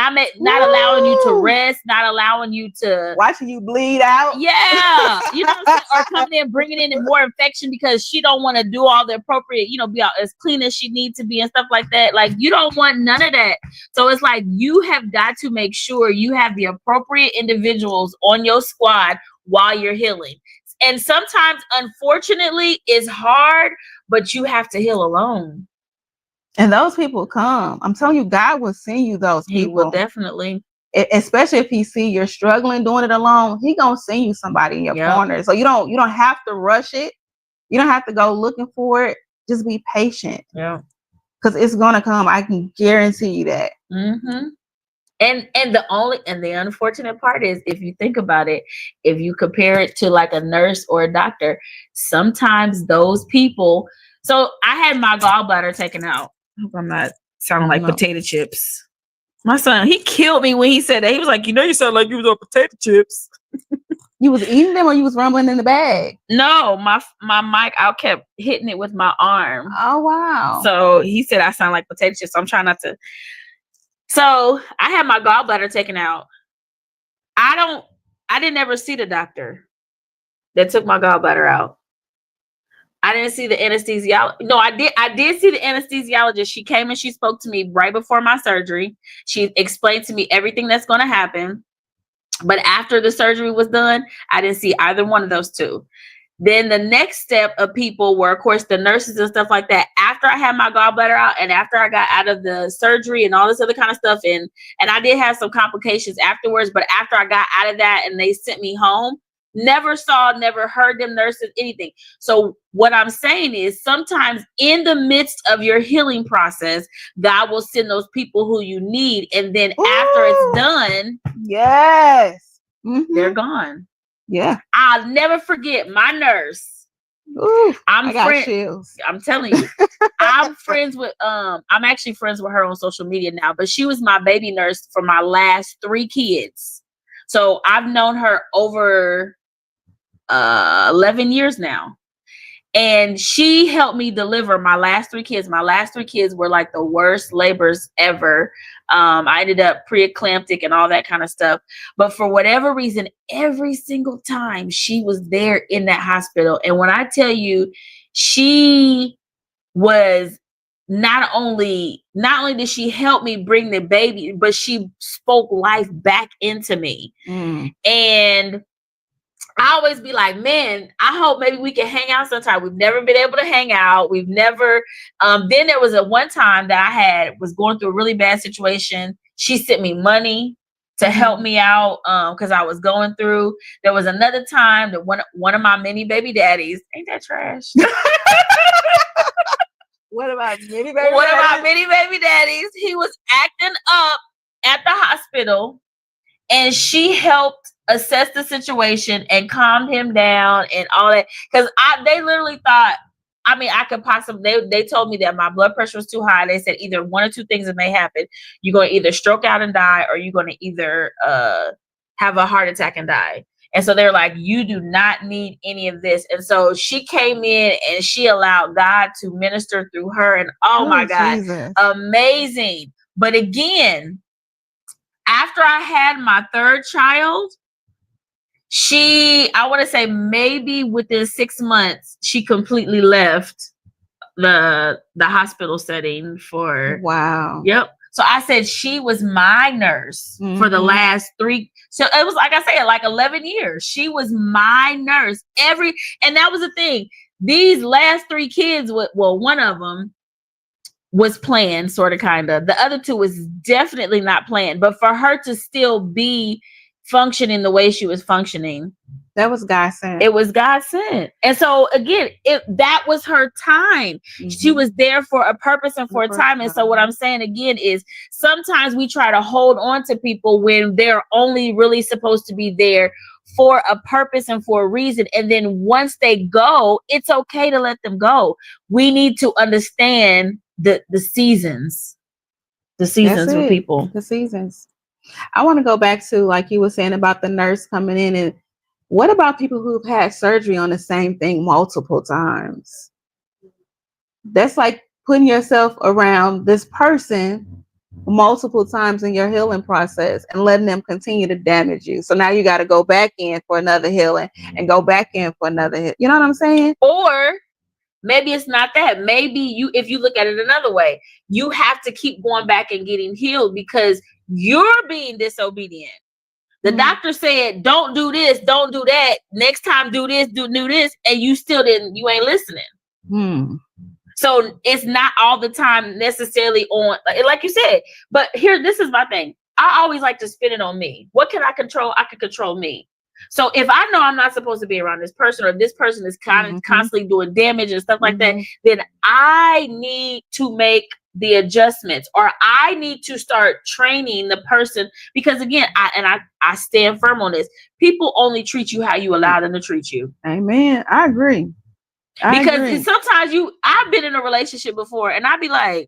allowing you to rest, not allowing you to watching you bleed out. Yeah, you know, or coming in bringing in more infection because she don't want to do all the appropriate, be out as clean as she needs to be and stuff like that. Like you don't want none of that. So it's like you have got to make sure you have the appropriate individuals on your squad while you're healing. And sometimes, unfortunately, it's hard, but you have to heal alone. And those people come. I'm telling you, God will send you those people. He will definitely. Especially if he see you're struggling doing it alone, he gonna send you somebody in your corner. So you don't have to rush it. You don't have to go looking for it. Just be patient. Yeah. Because it's gonna come. I can guarantee you that. Mm-hmm. And the unfortunate part is, if you think about it, if you compare it to like a nurse or a doctor, sometimes those people. So I had my gallbladder taken out. I hope I'm not sounding like potato chips. My son, he killed me when he said that. He was like, you sound like you was on potato chips. You was eating them or you was rumbling in the bag? No, my mic, I kept hitting it with my arm. Oh, wow. So he said I sound like potato chips. So I'm trying not to. So I had my gallbladder taken out. I didn't ever see the doctor that took my gallbladder out. I didn't see the anesthesiologist. No, I did see the anesthesiologist. She came and she spoke to me right before my surgery. She explained to me everything that's going to happen. But after the surgery was done, I didn't see either one of those two. Then the next step of people were, of course, the nurses and stuff like that. After after I had my gallbladder out and after I got out of the surgery and all this other kind of stuff, and I did have some complications afterwards, but after I got out of that and they sent me home, never heard them nurses, anything. So what I'm saying is sometimes in the midst of your healing process, God will send those people who you need. And then after it's done, yes, they're gone. Yeah. I'll never forget my nurse. Ooh, I got chills. I'm telling you, I'm actually friends with her on social media now, but she was my baby nurse for my last 3 kids. So I've known her over 11 years now. And she helped me deliver my last 3 kids. My last 3 kids were like the worst labors ever. I ended up preeclamptic and all that kind of stuff. But for whatever reason, every single time she was there in that hospital. And when I tell you, she was not only did she help me bring the baby, but she spoke life back into me. And I always be like, man, I hope maybe we can hang out sometime. We've never been able to hang out. We've never, then there was one time that I was going through a really bad situation. She sent me money to help me out because I was going through. There was another time that one of my mini baby daddies, ain't that trash? One of my mini baby daddies, he was acting up at the hospital, and she helped assess the situation and calmed him down and all that. Because they literally thought, I could possibly, they told me that my blood pressure was too high. They said either one or two things that may happen. You're going to either stroke out and die, or you're going to either have a heart attack and die. And so they're like, you do not need any of this. And so she came in and she allowed God to minister through her. And oh my God, Jesus. Amazing. But again, after I had my 3rd child, I want to say maybe within 6 months, she completely left the hospital setting for. Wow. Yep. So I said she was my nurse for the last 3. So it was, like I said, like 11 years. She was my nurse and that was the thing. These last 3 kids, one of them was planned, sort of, kind of. The other 2 was definitely not planned, but for her to still be functioning the way she was functioning, that was God sent. It was God sent. And so again, that was her time. She was there for a purpose and for a time. And so what I'm saying again is sometimes we try to hold on to people when they're only really supposed to be there for a purpose and for a reason. And then once they go, it's okay to let them go. We need to understand the seasons. The seasons with people. The seasons. I want to go back to, like you were saying about the nurse coming in, and what about people who've had surgery on the same thing multiple times? That's like putting yourself around this person multiple times in your healing process and letting them continue to damage you. So now you got to go back in for another healing and go back in for another healing. You know what I'm saying? Or maybe it's not that. Maybe if you look at it another way, you have to keep going back and getting healed because you're being disobedient. The doctor said, don't do this, don't do that. Next time, do this, do this. And you ain't listening. So it's not all the time necessarily on, like you said. But this is my thing. I always like to spin it on me. What can I control? I can control me. So if I know I'm not supposed to be around this person, or this person is kind of constantly doing damage and stuff like that, then I need to make the adjustments, or I need to start training the person, because again, I stand firm on this. People only treat you how you allow them to treat you. Amen. I agree. Because sometimes I've been in a relationship before and I'd be like,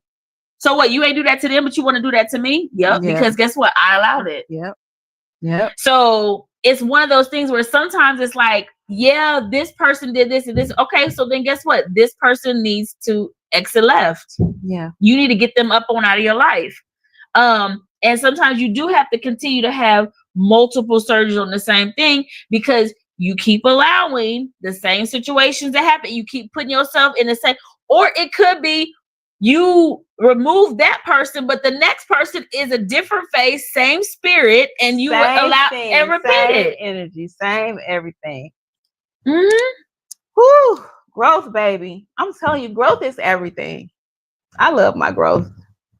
so what, you ain't do that to them, but you want to do that to me? Yep. Because guess what? I allowed it. Yep. So it's one of those things where sometimes it's like, yeah, this person did this and this. Okay, so then guess what? This person needs to exit left. Yeah. You need to get them up on out of your life. And sometimes you do have to continue to have multiple surgeries on the same thing because you keep allowing the same situations to happen. You keep putting yourself in the same, or it could be you remove that person, but the next person is a different face, same spirit, and you allow and repeat it. Energy, same everything. Mm-hmm. Whew, growth, baby. I'm telling you, growth is everything. I love my growth.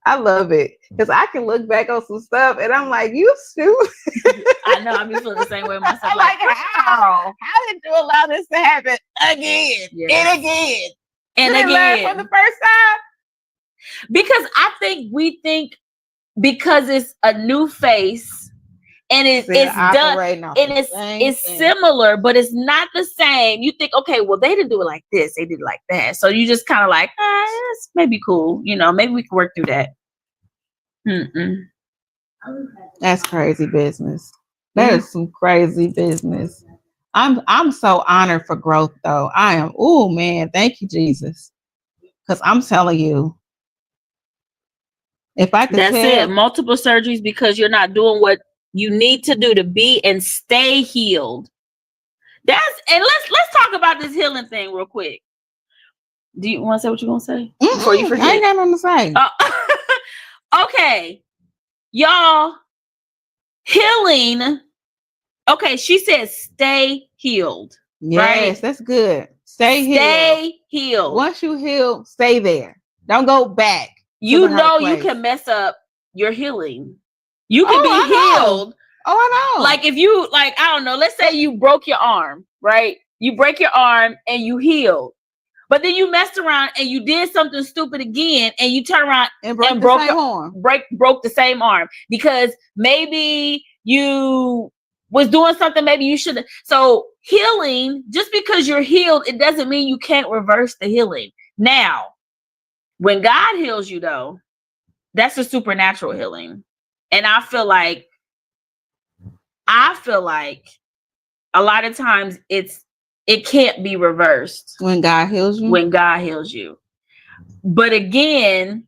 I love it because I can look back on some stuff and I'm like, you stupid. I know. I be feeling the same way myself. I'm like, how did you allow this to happen again and again and you didn't learn again for the first time? Because I think we think because it's a new face and it's done and it's similar, but it's not the same. You think, okay, well, they didn't do it like this, they did it like that. So you just kind of like, this may be cool. You know, maybe we can work through that. That's crazy business. That is some crazy business. I'm so honored for growth though. I am. Oh man, thank you, Jesus. Because I'm telling you, if I could That's it. Multiple surgeries because you're not doing what you need to do to be and stay healed. And let's talk about this healing thing real quick. Do you want to say what you're gonna say before you forget? I ain't got nothing to say. Okay, y'all, healing. Okay, she said stay healed. Yes, right? That's good. Stay healed. Once you heal, stay there. Don't go back. You know you can mess up your healing. You can be healed. Oh, I know. Like if you, like, I don't know, let's say you broke your arm, right? You break your arm and you healed. But then you messed around and you did something stupid again and you turn around and broke your arm. Broke the same arm because maybe you was doing something maybe you shouldn't. So healing, just because you're healed, it doesn't mean you can't reverse the healing. Now, when God heals you though, that's a supernatural healing. And I feel like a lot of times it can't be reversed when God heals you. But again,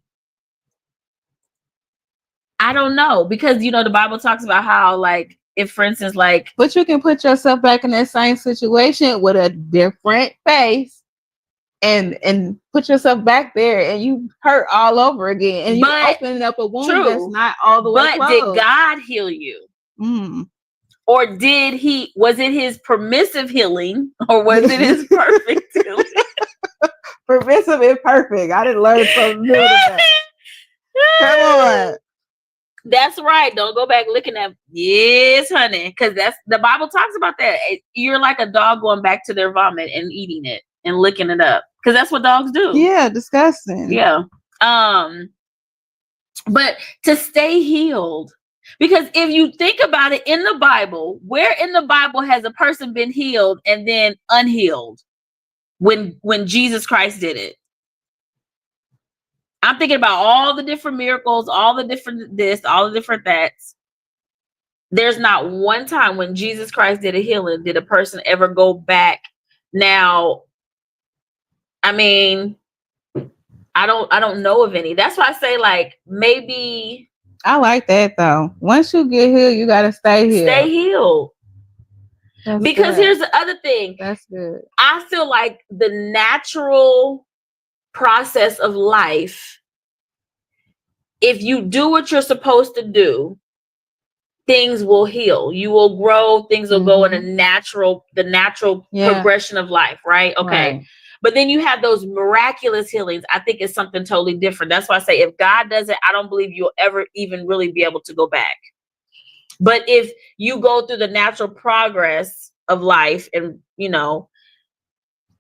I don't know, because you know the Bible talks about how, like, if for instance, like, but you can put yourself back in that same situation with a different face and put yourself back there and you hurt all over again and you opening up a wound that's not all the way closed. Did God heal you? Or was it his permissive healing or was it his perfect healing? Permissive and perfect. I didn't learn something new today. Come on. That's right. Don't go back looking at, yes, honey. Because the Bible talks about that. You're like a dog going back to their vomit and eating it and licking it up. Because that's what dogs do. Yeah, disgusting. Yeah. But to stay healed, because if you think about it in the Bible, where in the Bible has a person been healed and then unhealed when Jesus Christ did it? I'm thinking about all the different miracles, all the different this, all the different that's. There's not one time when Jesus Christ did a healing, did a person ever go back. Now, I mean, I don't know of any. That's why I say, like, maybe. I like that though. Once you get healed, you gotta stay healed. Stay healed. Because here's the other thing. That's good. I feel like the natural process of life, if you do what you're supposed to do, things will heal. You will grow. Things will go in the natural progression of life, right? Okay. Right. But then you have those miraculous healings. I think it's something totally different. That's why I say if God does it, I don't believe you'll ever even really be able to go back. But if you go through the natural progress of life and, you know,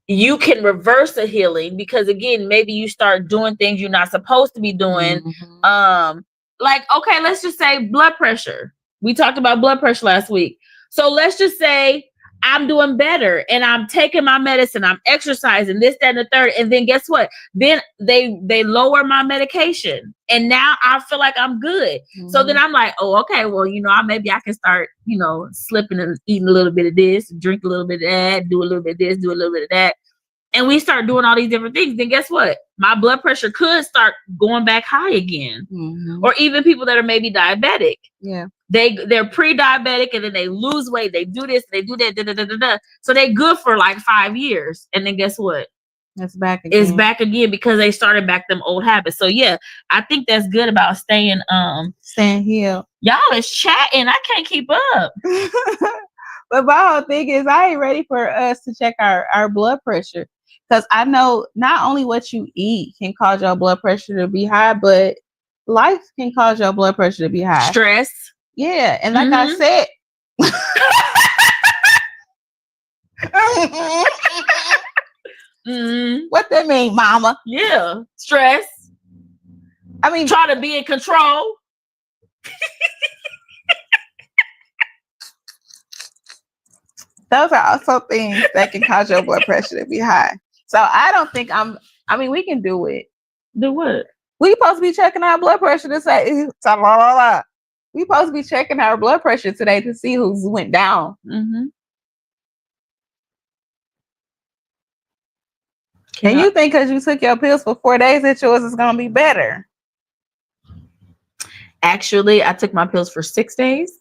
you can reverse a healing because, again, maybe you start doing things you're not supposed to be doing. Like, okay, let's just say blood pressure. We talked about blood pressure last week. So let's just say I'm doing better and I'm taking my medicine, I'm exercising, this, that, and the third. And then guess what? Then they lower my medication and now I feel like I'm good. So then I'm like, oh, okay, well, you know, maybe I can start, you know, slipping and eating a little bit of this, drink a little bit of that, do a little bit of this, do a little bit of that. And we start doing all these different things. Then guess what? My blood pressure could start going back high again. Or even people that are maybe diabetic. Yeah. They're pre-diabetic and then they lose weight. They do this, they do that, So they're good for like 5 years. And then guess what? It's back again. It's back again because they started back them old habits. So yeah, I think that's good about staying healed. Y'all is chatting. I can't keep up. But my whole thing is I ain't ready for us to check our blood pressure. Because I know not only what you eat can cause your blood pressure to be high, but life can cause your blood pressure to be high. Stress. Yeah. And like I said, what that mean, mama? Yeah. Stress. I mean, try to be in control. Those are also things that can cause your blood pressure to be high. So I don't think we can do it. Do what? We supposed to be checking our blood pressure to say, we supposed to be checking our blood pressure today to see who's went down. Mm-hmm. And you think because you took your pills for 4 days that yours is going to be better? Actually, I took my pills for 6 days.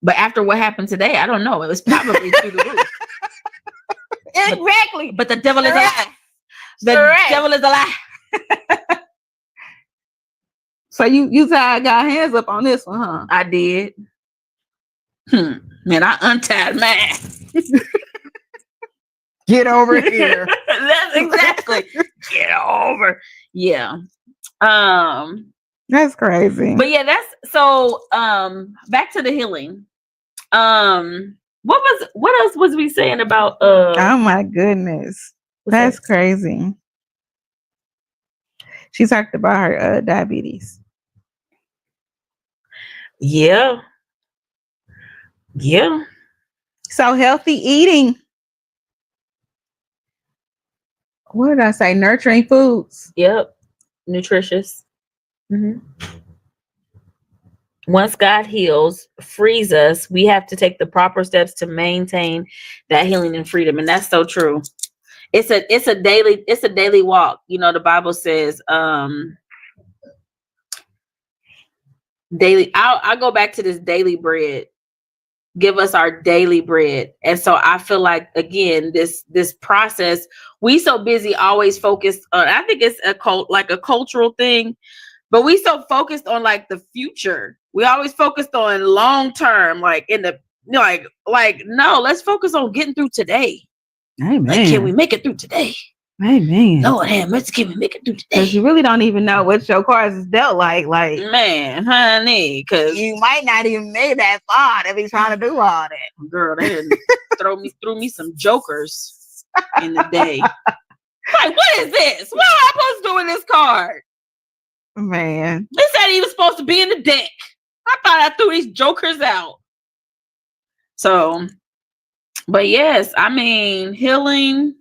But after what happened today, I don't know. It was probably through the roof. Exactly. But the devil is a lie. The devil is a lie. So you got hands up on this one, huh? I did. Man, I untied mine. Get over here. That's exactly. Get over. Yeah. That's crazy. But yeah, that's so back to the healing. What else was we saying about oh my goodness. That's crazy. She talked about her diabetes. Yeah. Yeah. So healthy eating. What did I say? Nurturing foods. Yep. Nutritious. Mm-hmm. Once God heals, frees us, we have to take the proper steps to maintain that healing and freedom. And that's so true. It's a daily walk. You know, the Bible says daily. I'll go back to this daily bread. Give us our daily bread. And so I feel like, again, this process, we so busy always focused on, I think it's a cultural thing, but we so focused on like the future. We always focused on long term, like in the like no, let's focus on getting through today. Amen. Like, can we make it through today? Amen. Lord, can we make it through today? Because you really don't even know what your cards is dealt like. Like, man, honey, because you might not even make that far to be trying to do all that. Girl, they didn't threw me some jokers in the day. Like, what is this? What am I supposed to do with this card? Man, they said he was supposed to be in the deck. I thought I threw these jokers out. So, but yes, I mean, healing.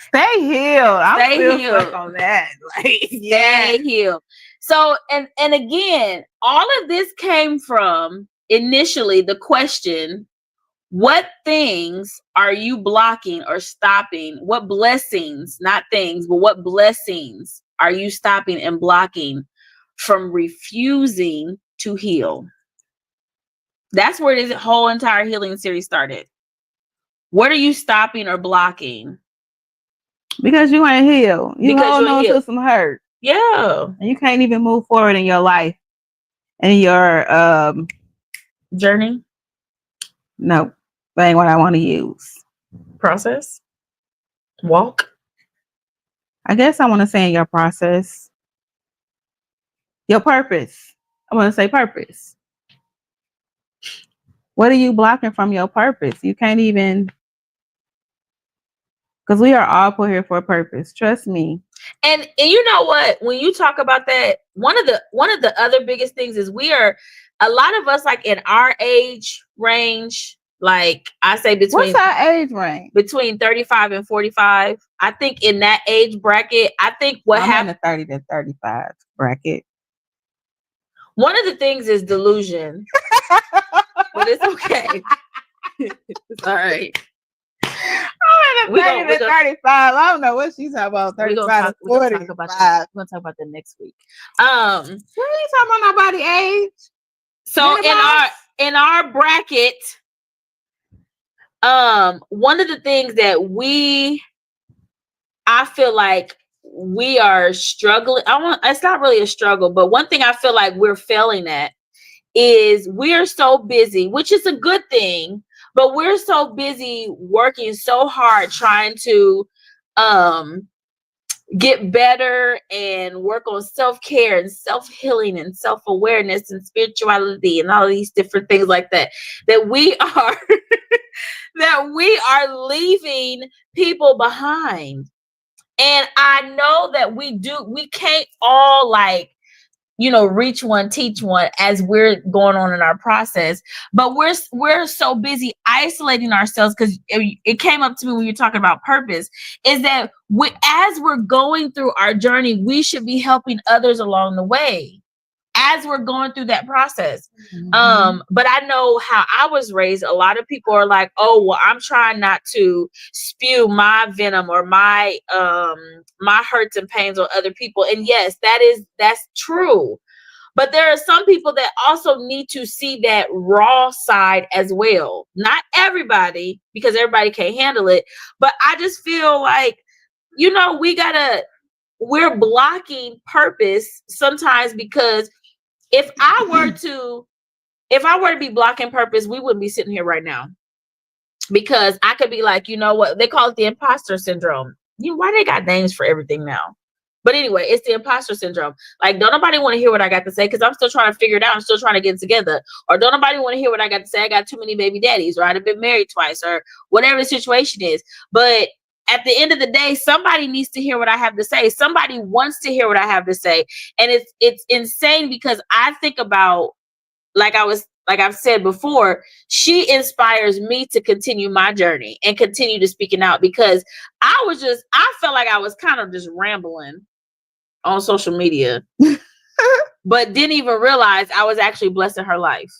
Stay healed. Stay healed on that. Like, stay healed. So, and again, all of this came from initially the question: what things are you blocking or stopping? What blessings, not things, but what blessings are you stopping and blocking from refusing to heal? That's where this whole entire healing series started. What are you stopping or blocking? Because you ain't healed. You hold on to some hurt. Yeah. And you can't even move forward in your life and your journey. No, that ain't what I want to use. Process. Walk. I guess I want to say in your process. Your purpose. I want to say purpose. What are you blocking from your purpose? You can't even, because we are all put here for a purpose. Trust me. And you know what? When you talk about that, one of the other biggest things is a lot of us, like in our age range, like I say between, what's our age range? Between 35 and 45. I think in that age bracket, I think what happened, I'm in the 30 to 35 bracket. One of the things is delusion. But it's okay. It's all right. I'm in the 30 to 35. I don't know what she's talking about. 35 to 45. We're gonna talk about that next week. We ain't talking about nobody age. So in our bracket, one of the things that I feel like we are struggling. It's not really a struggle, but one thing I feel like we're failing at is we're so busy, which is a good thing, but we're so busy working so hard trying to get better and work on self-care and self-healing and self-awareness and spirituality and all of these different things like that, that we are that we are leaving people behind. And I know that we can't all like, reach one, teach one as we're going on in our process. But we're so busy isolating ourselves, because it came up to me when you're talking about purpose, is that as we're going through our journey, we should be helping others along the way as we're going through that process. But I know how I was raised. A lot of people are like, oh, well, I'm trying not to spew my venom or my hurts and pains on other people. And yes, that's true. But there are some people that also need to see that raw side as well. Not everybody, because everybody can't handle it. But I just feel like, we're blocking purpose sometimes, because if I were to be blocking purpose, we wouldn't be sitting here right now. Because I could be like, you know what? They call it the imposter syndrome. Why they got names for everything now? But anyway, it's the imposter syndrome. Like, don't nobody want to hear what I got to say, because I'm still trying to figure it out. I'm still trying to get it together. Or don't nobody want to hear what I got to say. I got too many baby daddies, or I've been married twice, or whatever the situation is. But at the end of the day, somebody needs to hear what I have to say. Somebody wants to hear what I have to say. And it's insane, because I think about, like I've said before, she inspires me to continue my journey and continue to speaking out, because I felt like I was kind of just rambling on social media, but didn't even realize I was actually blessing her life.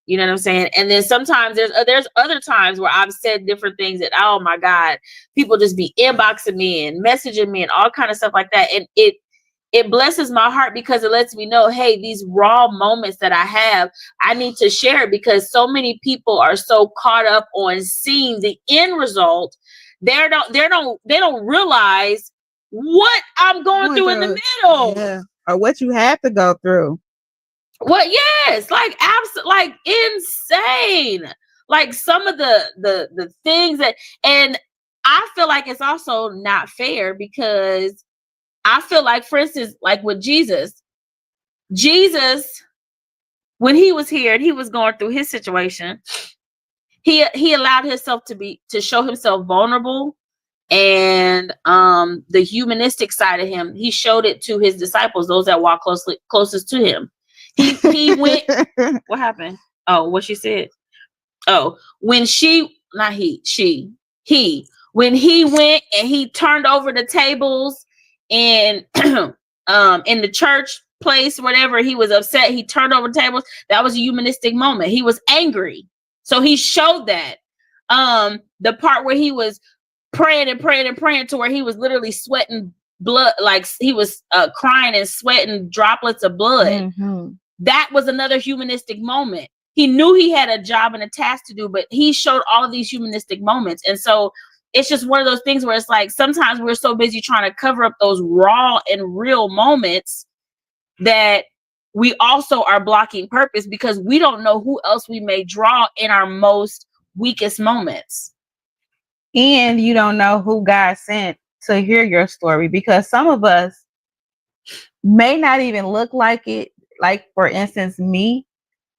You know what I'm saying? And then sometimes there's other times where I've said different things that, oh my God, people just be inboxing me and messaging me and all kind of stuff like that. And it blesses my heart, because it lets me know, hey, these raw moments that I have, I need to share it, because so many people are so caught up on seeing the end result. They don't realize what I'm going through in the middle. Yeah. Or what you have to go through. Well, yes, like like insane. Like some of the things that, and I feel like it's also not fair, because I feel like, for instance, like with Jesus, when he was here and he was going through his situation, he allowed himself to show himself vulnerable, and the humanistic side of him, he showed it to his disciples, those that walk closest to him. He went. What happened? Oh, what she said. Oh, when she when he went and he turned over the tables and in the church place, whatever, he was upset. He turned over tables. That was a humanistic moment. He was angry, so he showed that. The part where he was praying and praying and praying to where he was literally sweating blood, like he was crying and sweating droplets of blood. Mm-hmm. That was another humanistic moment. He knew he had a job and a task to do, but he showed all of these humanistic moments. And so it's just one of those things where it's like, sometimes we're so busy trying to cover up those raw and real moments that we also are blocking purpose, because we don't know who else we may draw in our most weakest moments. And you don't know who God sent to hear your story, because some of us may not even look like it. Like, for instance, me,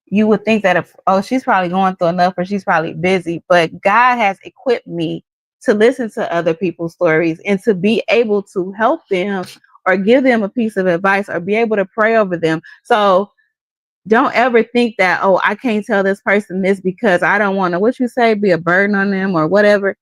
you would think that she's probably going through enough, or she's probably busy. But God has equipped me to listen to other people's stories and to be able to help them or give them a piece of advice or be able to pray over them. So don't ever think that, oh, I can't tell this person this because I don't want to, be a burden on them or whatever.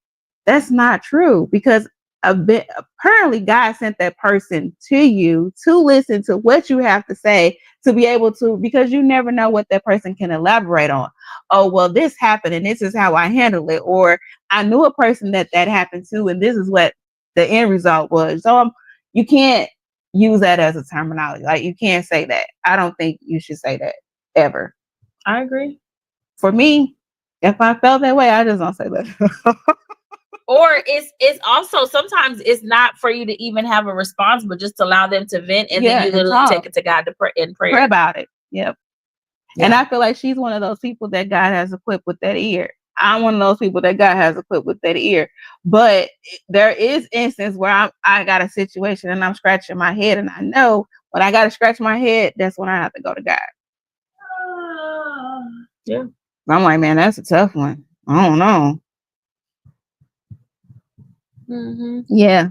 That's not true, because apparently God sent that person to you to listen to what you have to say, to be able to, because you never know what that person can elaborate on. Oh, well, this happened and this is how I handle it. Or I knew a person that happened to, and this is what the end result was. So you can't use that as a terminology. Like, you can't say that. I don't think you should say that ever. I agree. For me, if I felt that way, I just don't say that. Or it's also, sometimes it's not for you to even have a response, but just allow them to vent, and then you literally take it to God to pray in prayer. Pray about it. Yep. And I feel like she's one of those people that God has equipped with that ear. I'm one of those people that God has equipped with that ear. But there is instance where I got a situation and I'm scratching my head, and I know when I got to scratch my head, that's when I have to go to God. Yeah. I'm like, man, that's a tough one. I don't know. Mm-hmm. Yeah,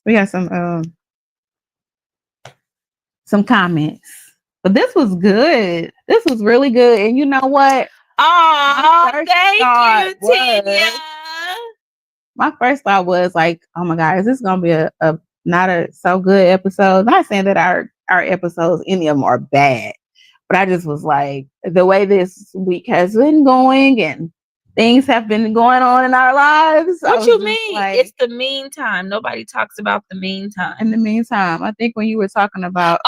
we got some comments, but this was good. This was really good, and you know what? Oh, first thank thought you, was- Tina. My first thought was like, oh my God, is this gonna be a not a so good episode? Not saying that our episodes, any of them are bad, but I just was like, the way this week has been going and things have been going on in our lives. What you mean? It's the meantime. Nobody talks about the meantime. In the meantime, I think when you were talking about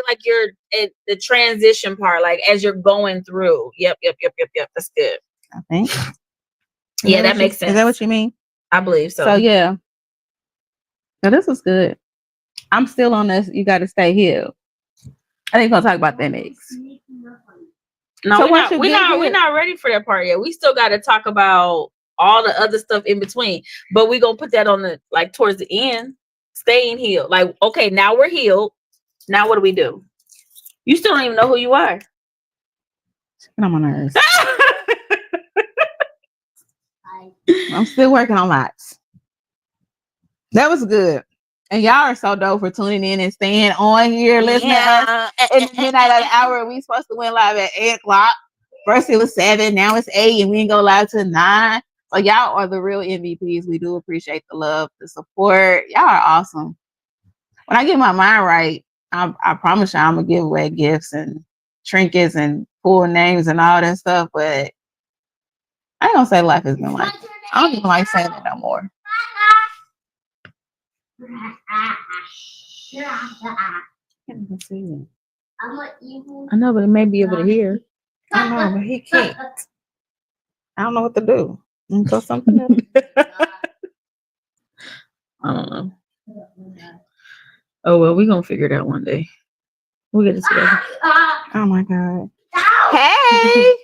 like you're at the transition part, like as you're going through. Yep. That's good. I think. Yeah, that makes sense. Is that what you mean? I believe so. So yeah. Now this was good. I'm still on this. You got to stay healed. I think we're gonna talk about that next. No, So we're not ready for that part yet. We still got to talk about all the other stuff in between, but we're gonna put that on the like towards the end. Staying healed. Like, okay, now we're healed. Now what do we do? You still don't even know who you are. I'm on nerves. I'm still working on lots. That was good. And y'all are so dope for tuning in and staying on here listening to us. In the midnight of the hour, we supposed to went live at 8 o'clock. First it was 7, now it's 8, and we didn't go live till 9. So y'all are the real MVPs. We do appreciate the love, the support. Y'all are awesome. When I get my mind right, I promise y'all I'm gonna give away gifts and trinkets and cool names and all that stuff, but I ain't gonna say life has been like. I don't even like saying it no more. I know, but it may be able to hear. I know, but he can't. I don't know what to do. So something else. I don't know. Oh well, we're gonna figure it out one day. We'll get it together. Oh my God. Hey!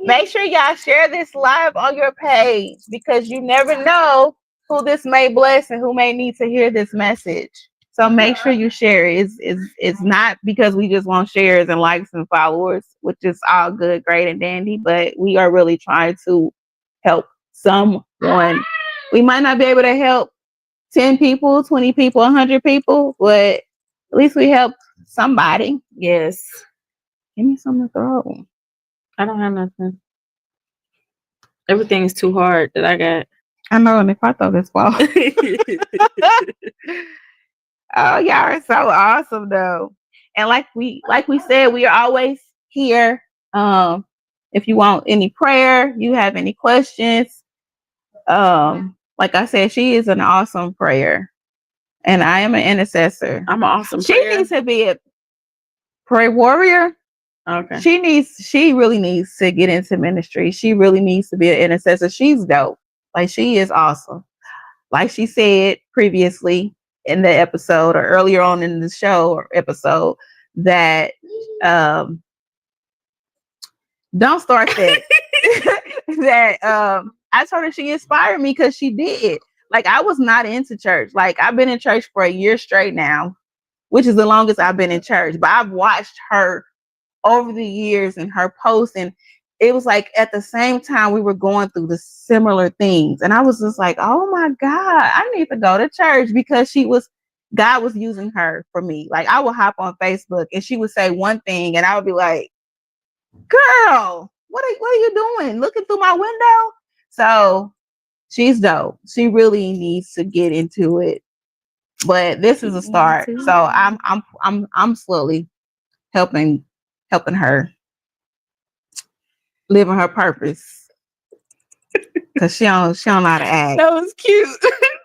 Make sure y'all share this live on your page, because you never know who this may bless and who may need to hear this message. So make sure you share it. It's not because we just want shares and likes and followers, which is all good, great, and dandy, but we are really trying to help someone. We might not be able to help 10 people, 20 people, 100 people, but at least we help somebody. Yes. Give me something to throw. I don't have nothing. Everything's too hard that I got. I know, and if I throw this ball. Oh, y'all are so awesome though. And like we said, we are always here. If you want any prayer, you have any questions. Like I said, she is an awesome prayer. And I am an intercessor. I'm an awesome prayer. She needs to be a prayer warrior. Okay. She really needs to get into ministry. She really needs to be an intercessor. She's dope. Like, she is awesome. Like she said previously in the episode, or earlier on in the show or episode, that don't start that. I told her she inspired me because she did. Like, I was not into church. Like, I've been in church for a year straight now, which is the longest I've been in church. But I've watched her over the years and her posts, and it was like at the same time we were going through the similar things. And I was just like, oh my God, I need to go to church, because God was using her for me. Like, I would hop on Facebook and she would say one thing and I would be like, girl, what are you doing? Looking through my window? So she's dope. She really needs to get into it. But this is a start. So I'm slowly helping her living her purpose, because she don't know how to act. That was cute.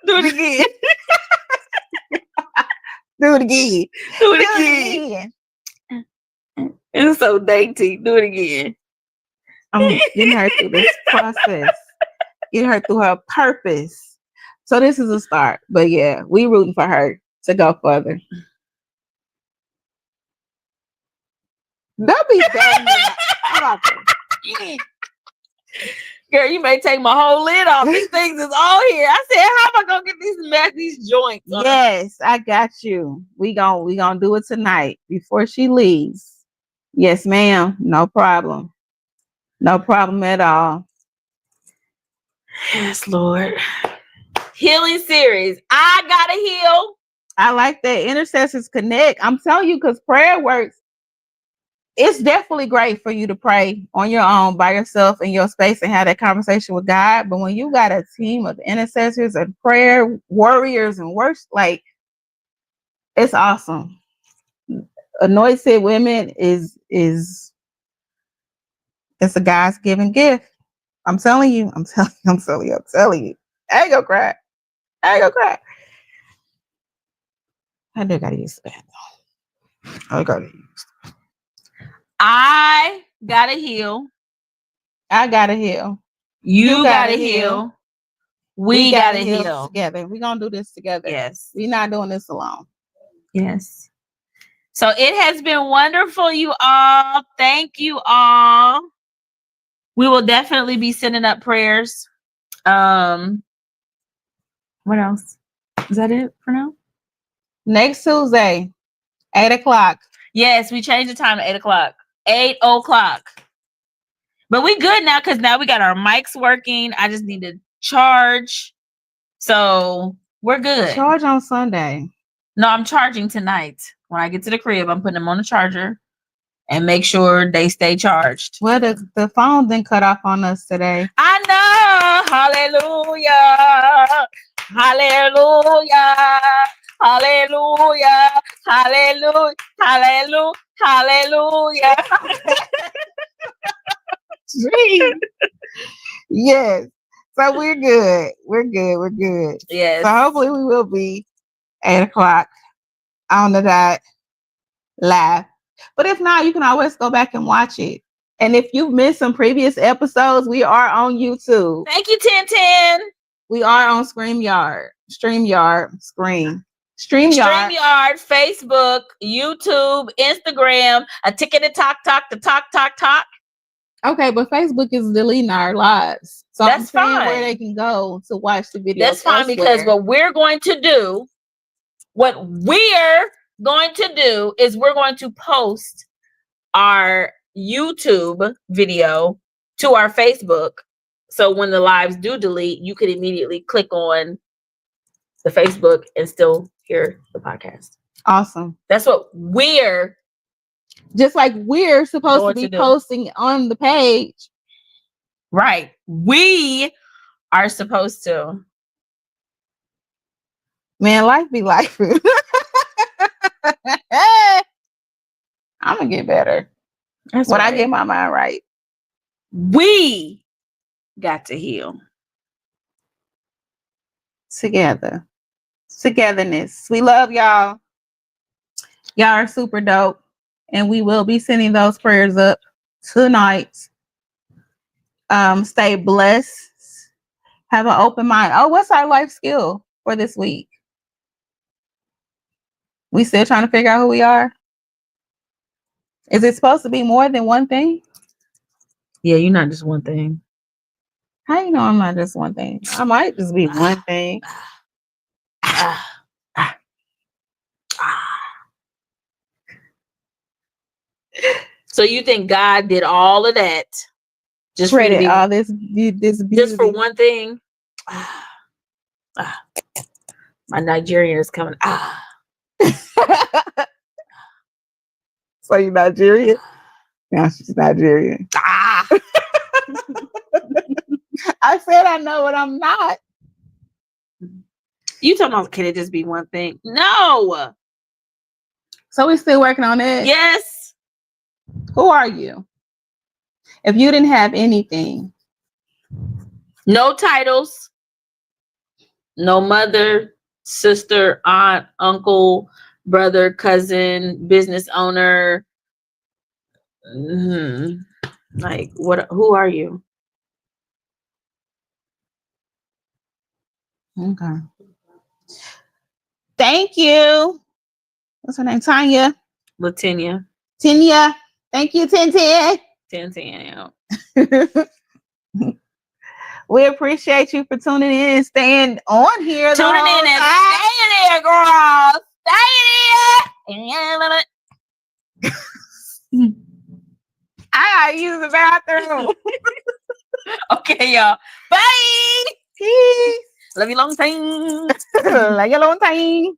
Do it again. Do it again. Do it again. It's so dainty. Do it again. I'm getting her through this process. Get her through her purpose. So this is a start. But yeah, we rooting for her to go further. Don't be bad. I'm about to- Girl, you may take my whole lid off. These things is all here. I said, how am I gonna get these joints on? Yes, I got you. We gonna do it tonight before she leaves. Yes, ma'am. No problem. No problem at all. Yes, Lord. Healing series. I gotta heal. I like that. Intercessors Connect. I'm telling you, because prayer works. It's definitely great for you to pray on your own by yourself in your space and have that conversation with God. But when you got a team of intercessors and prayer warriors and worship, like, it's awesome. Anointed women is it's a God's given gift. I'm telling you. I'm telling you. I'm telling you. I'm telling you. I ain't gonna cry. I ain't gonna cry. I do gotta use the bathroom. I gotta use. I gotta heal. I gotta heal. You gotta heal. We gotta heal. Together. We're gonna do this together. Yes. We're not doing this alone. Yes. So it has been wonderful, you all. Thank you all. We will definitely be sending up prayers. What else? Is that it for now? Next Tuesday, 8:00. Yes, we changed the time to 8:00. 8:00. But we good now because now we got our mics working. I just need to charge. So we're good. Charge on Sunday. No, I'm charging tonight. When I get to the crib, I'm putting them on the charger and make sure they stay charged. Well, the phone didn't cut off on us today. I know. Hallelujah. Hallelujah. Hallelujah. Hallelujah. Hallelujah. Hallelujah. Yes. So we're good. We're good. We're good. Yes. So hopefully we will be 8:00 on the dot live. But if not, you can always go back and watch it. And if you've missed some previous episodes, we are on YouTube. Thank you, Tintin. We are on StreamYard, Facebook, YouTube, Instagram, a ticket to talk. Okay, but Facebook is deleting our lives. So that's fine. Where they can go to watch the videos. That's fine because what we're going to do is we're going to post our YouTube video to our Facebook. So when the lives do delete, you can immediately click on the Facebook and still hear the podcast. Awesome. That's what we're just like we're supposed to be posting on the page. Right. We are supposed to. Man, life be life. I'm gonna get better. That's when I get my mind right. We got to heal. Together. Togetherness. We love y'all. Y'all are super dope. And we will be sending those prayers up tonight. Stay blessed. Have an open mind. Oh, what's our life skill for this week? We still trying to figure out who we are? Is it supposed to be more than one thing? Yeah, you're not just one thing. How you know I'm not just one thing? I might just be one thing. So you think God did all of that just created all this beauty. Just for one thing? My Nigerian is coming. So you Nigerian? No, she's Nigerian. I said I know what I'm not. You talking about, can it just be one thing? No. So we're still working on it? Yes. Who are you? If you didn't have anything. No titles. No mother, sister, aunt, uncle, brother, cousin, business owner. Like, what? Who are you? Okay. Thank you. What's her name? Tanya. Latinia. Tanya. Thank you, 1010. 1010. We appreciate you for tuning in and staying on here. Tuning in and staying there, girl. Staying there. I gotta use the bathroom. Okay, y'all. Bye. Peace. Love you long time. Like a long time.